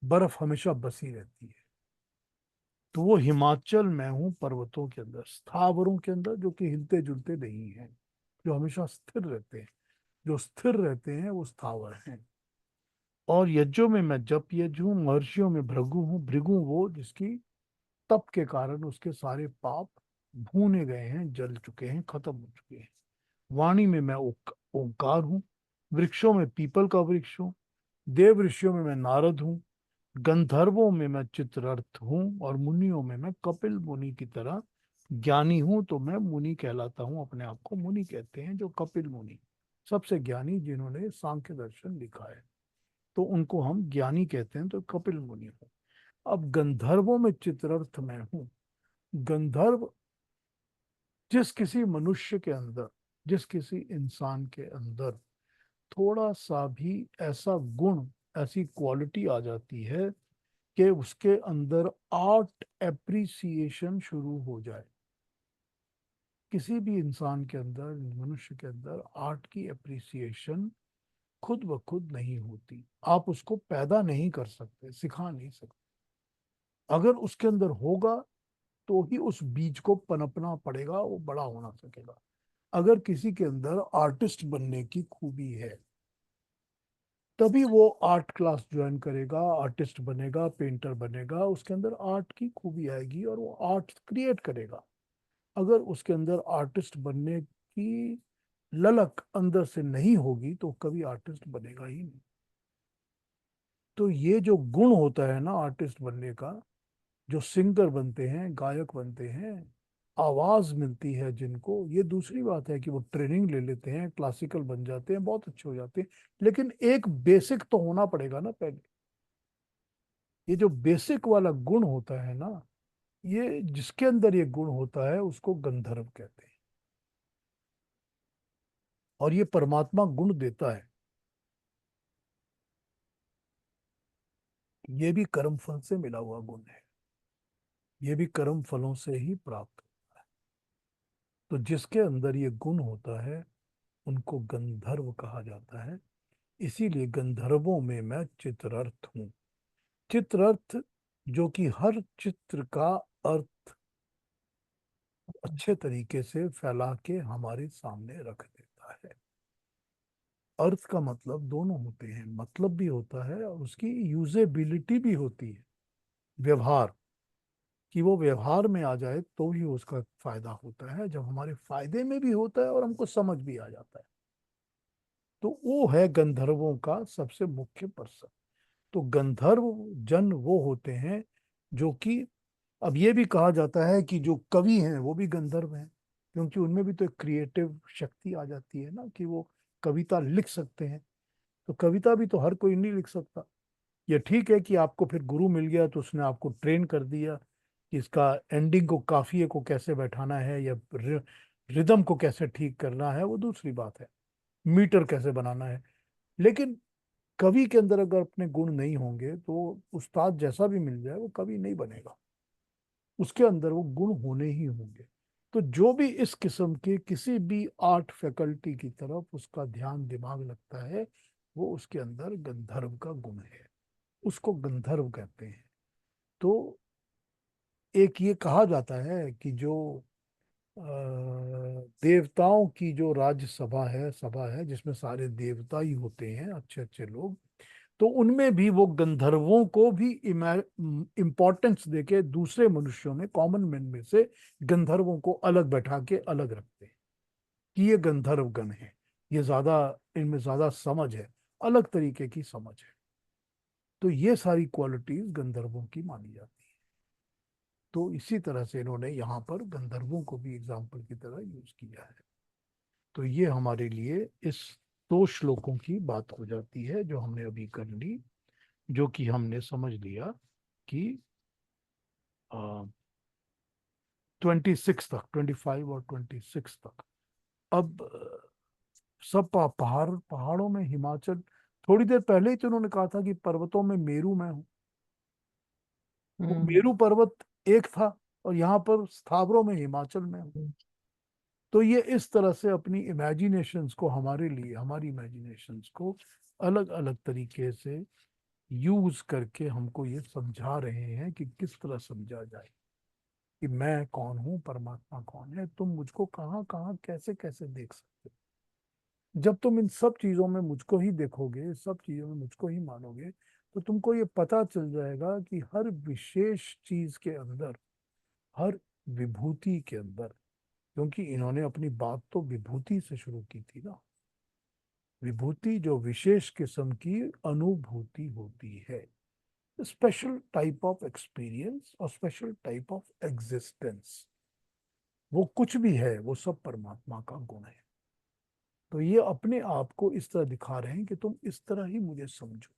बर्फ हमेशा बसी रहती है. तो वो हिमाचल मैं हूँ पर्वतों के अंदर, स्थावरों के अंदर, जो कि हिलते जुलते नहीं है, जो हमेशा स्थिर रहते हैं. जो स्थिर रहते हैं वो स्थावर हैं. और यज्ञों में मैं जप यज्ञ हूँ, महर्षियों में भृगु हूँ. भृगु वो जिसकी तप के कारण उसके सारे पाप भूने गए हैं, जल चुके हैं, खत्म हो चुके हैं. वाणी में मैं ओंकार हूँ. वृक्षों में पीपल का वृक्ष हूँ. देव ऋषियों में मैं नारद हूँ. गंधर्वों में मैं चित्ररथ हूँ, और मुनियों में मैं कपिल मुनि की तरह ज्ञानी हूँ. तो मैं मुनि कहलाता हूँ, अपने आप को मुनि कहते हैं जो कपिल मुनि, सबसे ज्ञानी, जिन्होंने सांख्य दर्शन लिखा है, तो उनको हम ज्ञानी कहते हैं, तो कपिल मुनि हूँ. अब गंधर्वों में चित्ररथ मैं हूँ. गंधर्व जिस किसी मनुष्य के अंदर, जिस किसी इंसान के अंदर थोड़ा सा भी ऐसा गुण, ऐसी क्वालिटी आ जाती है कि उसके अंदर आर्ट एप्रिसिएशन शुरू हो जाए. किसी भी इंसान के अंदर, मनुष्य के अंदर आर्ट की एप्रिसिएशन खुद ब खुद नहीं होती. आप उसको पैदा नहीं कर सकते, सिखा नहीं सकते. अगर उसके अंदर होगा तो ही उस बीज को पनपना पड़ेगा, वो बड़ा होना सकेगा. अगर किसी के अंदर आर्टिस्ट बनने की खूबी है, तभी वो आर्ट क्लास ज्वाइन करेगा, आर्टिस्ट बनेगा, पेंटर बनेगा, उसके अंदर आर्ट की खूबी आएगी और वो आर्ट क्रिएट करेगा. अगर उसके अंदर आर्टिस्ट बनने की ललक अंदर से नहीं होगी तो कभी आर्टिस्ट बनेगा ही नहीं। तो ये जो गुण होता है ना आर्टिस्ट बनने का, जो सिंगर बनते हैं, गायक बनते हैं, आवाज मिलती है जिनको, ये दूसरी बात है कि वो ट्रेनिंग ले लेते हैं, क्लासिकल बन जाते हैं, बहुत अच्छे हो जाते हैं। लेकिन एक बेसिक तो होना पड़ेगा ना पहले। ये जो बेसिक वाला गुण होता है ना, ये जिसके अंदर ये गुण होता है उसको गंधर्व कहते हैं। और ये परमात्मा गुण देता है। ये भी कर्म फल से मिला हुआ गुण है। ये भी कर्म फलों से ही प्राप्त होता है। तो जिसके अंदर ये गुण होता है उनको गंधर्व कहा जाता है। इसीलिए गंधर्वों में मैं चित्रर्थ हूँ। चित्रर्थ, जो कि हर चित्र का अर्थ अच्छे तरीके से फैला के हमारे सामने रख देता है। अर्थ का मतलब दोनों होते हैं, मतलब भी होता है और उसकी यूजेबिलिटी भी होती है। व्यवहार, कि वो व्यवहार में आ जाए तो ही उसका फायदा होता है, जब हमारे फायदे में भी होता है और हमको समझ भी आ जाता है। तो वो है गंधर्वों का सबसे मुख्य पर्सन। तो गंधर्व जन वो होते हैं जो कि, अब ये भी कहा जाता है कि जो कवि हैं वो भी गंधर्व हैं, क्योंकि उनमें भी तो एक क्रिएटिव शक्ति आ जाती है ना, कि वो कविता लिख सकते हैं। तो कविता भी तो हर कोई नहीं लिख सकता। ये ठीक है कि आपको फिर गुरु मिल गया तो उसने आपको ट्रेन कर दिया कि इसका एंडिंग को, काफिये को कैसे बैठाना है, या रिदम को कैसे ठीक करना है, वो दूसरी बात है, मीटर कैसे बनाना है। लेकिन कवि के अंदर अगर अपने गुण नहीं होंगे तो उस्ताद जैसा भी मिल जाए वो कवि नहीं बनेगा। उसके अंदर वो गुण होने ही होंगे। तो जो भी इस किस्म के किसी भी आर्ट फैकल्टी की तरफ उसका ध्यान दिमाग लगता है, वो उसके अंदर गंधर्व का गुण है, उसको गंधर्व कहते हैं। तो एक ये कहा जाता है कि जो देवताओं की जो राज्यसभा है, सभा है जिसमें सारे देवता ही होते हैं, अच्छे अच्छे लोग, तो उनमें भी वो गंधर्वों को भी इम्पोर्टेंस देके दूसरे मनुष्यों में, कॉमन मैन में से गंधर्वों को अलग बैठा के अलग रखते हैं कि ये गंधर्व गण है, ये ज्यादा, इनमें ज्यादा समझ है, अलग तरीके की समझ है। तो ये सारी क्वालिटीज गंधर्वों की मानी जाती है। तो इसी तरह से इन्होंने यहाँ पर गंधर्वों को भी एग्जाम्पल की तरह यूज किया है। तो ये हमारे लिए इस 2 श्लोकों की बात हो जाती है जो हमने अभी कर ली, जो कि हमने समझ लिया कि 26 तक, 25 और 26 तक। अब सब पहाड़ों में हिमाचल, थोड़ी देर पहले ही तो उन्होंने कहा था कि पर्वतों में मेरू मैं हूँ। वो हम्म। मेरू पर्वत एक था और यहाँ पर स्थावरों में हिमाचल में हूँ। तो ये इस तरह से अपनी इमेजिनेशंस को, हमारे लिए हमारी इमेजिनेशंस को अलग अलग तरीके से यूज करके हमको ये समझा रहे हैं कि किस तरह समझा जाए कि मैं कौन हूँ, परमात्मा कौन है, तुम मुझको कहाँ कहाँ कैसे कैसे देख सकते हो। जब तुम इन सब चीजों में मुझको ही देखोगे, सब चीजों में मुझको ही मानोगे, तो तुमको ये पता चल जाएगा कि हर विशेष चीज के अंदर, हर विभूति के अंदर, क्योंकि इन्होंने अपनी बात तो विभूति से शुरू की थी ना। विभूति जो विशेष किस्म की अनुभूति होती है, स्पेशल टाइप ऑफ एक्सपीरियंस और स्पेशल टाइप ऑफ एग्जिस्टेंस, वो कुछ भी है वो सब परमात्मा का गुण है। तो ये अपने आप को इस तरह दिखा रहे हैं कि तुम इस तरह ही मुझे समझो,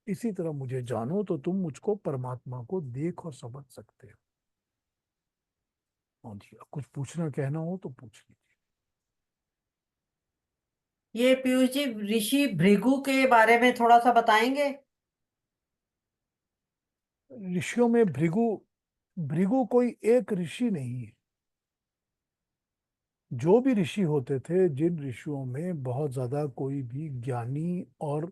इसी तरह मुझे जानो, तो तुम मुझको, परमात्मा को देख और समझ सकते हो। हाँ जी, अब कुछ पूछना कहना हो तो पूछ ये पीयूष जी, ऋषि भृगु के बारे में थोड़ा सा बताएंगे? लीजिए। ऋषियों में भृगु, भृगु कोई एक ऋषि नहीं है। जो भी ऋषि होते थे, जिन ऋषियों में बहुत ज्यादा कोई भी ज्ञानी और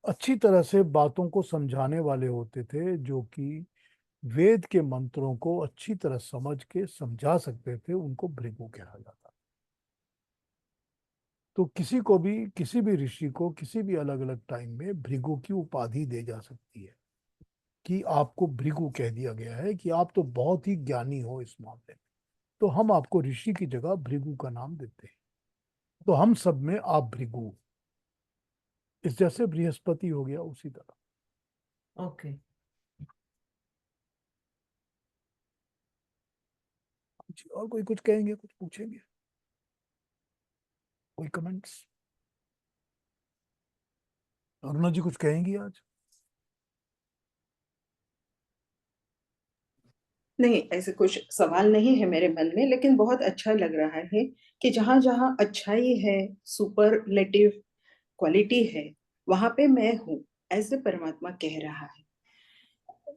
अच्छी तरह से बातों को समझाने वाले होते थे, जो कि वेद के मंत्रों को अच्छी तरह समझ के समझा सकते थे, उनको भृगु कहा जाता। तो किसी को भी, किसी भी ऋषि को किसी भी अलग अलग टाइम में भृगु की उपाधि दी जा सकती है, कि आपको भृगु कह दिया गया है कि आप तो बहुत ही ज्ञानी हो इस मामले में, तो हम आपको ऋषि की जगह भृगु का नाम देते हैं। तो हम सब में आप भृगु, इस जैसे बृहस्पति हो गया उसी तरह। ओके। जी, और कोई कुछ कहेंगे, कुछ पूछेंगे, कोई कमेंट्स? अरुणा जी कुछ कहेंगी आज? नहीं, ऐसे कुछ सवाल नहीं है मेरे मन में, लेकिन बहुत अच्छा लग रहा है कि जहां जहां अच्छाई है, सुपरलेटिव क्वालिटी है, वहां पे मैं हूँ, ऐसे परमात्मा कह रहा है।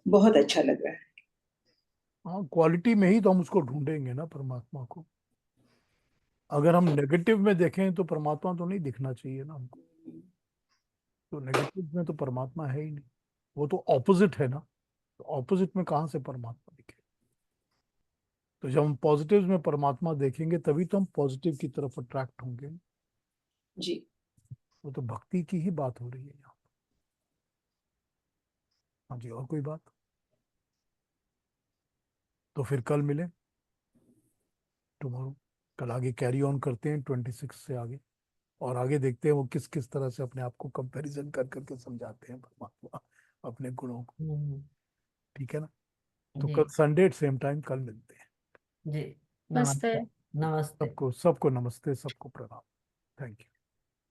बहुत अच्छा लग रहा है। हाँ, क्वालिटी में ही तो हम उसको ढूंढेंगे ना, परमात्मा को। अगर हम नेगेटिव में देखें तो परमात्मा तो नहीं दिखना चाहिए ना हमको। तो नेगेटिव में तो परमात्मा है ही नहीं, वो तो ऑपोजिट है ना। तो ऑपोजिट में कहाँ से परमात्मा दिखे? तो जब हम पॉजिटिव में परमात्मा देखेंगे तभी तो हम पॉजिटिव की तरफ अट्रैक्ट होंगे। जी। वो तो भक्ति की ही बात हो रही है यहाँ। हाँ जी, और कोई बात? तो फिर कल मिले, टुमारो। कल आगे कैरी ऑन करते हैं 26 से आगे, और आगे देखते हैं वो किस किस तरह से अपने आप को कंपैरिजन कर करके समझाते हैं परमात्मा अपने गुणों को। ठीक है ना? तो जी। कल संडे सेम टाइम कल मिलते हैं। जी। नमस्ते। नमस्ते। नमस्ते। सबको सबको नमस्ते, सबको प्रणाम। Thank you.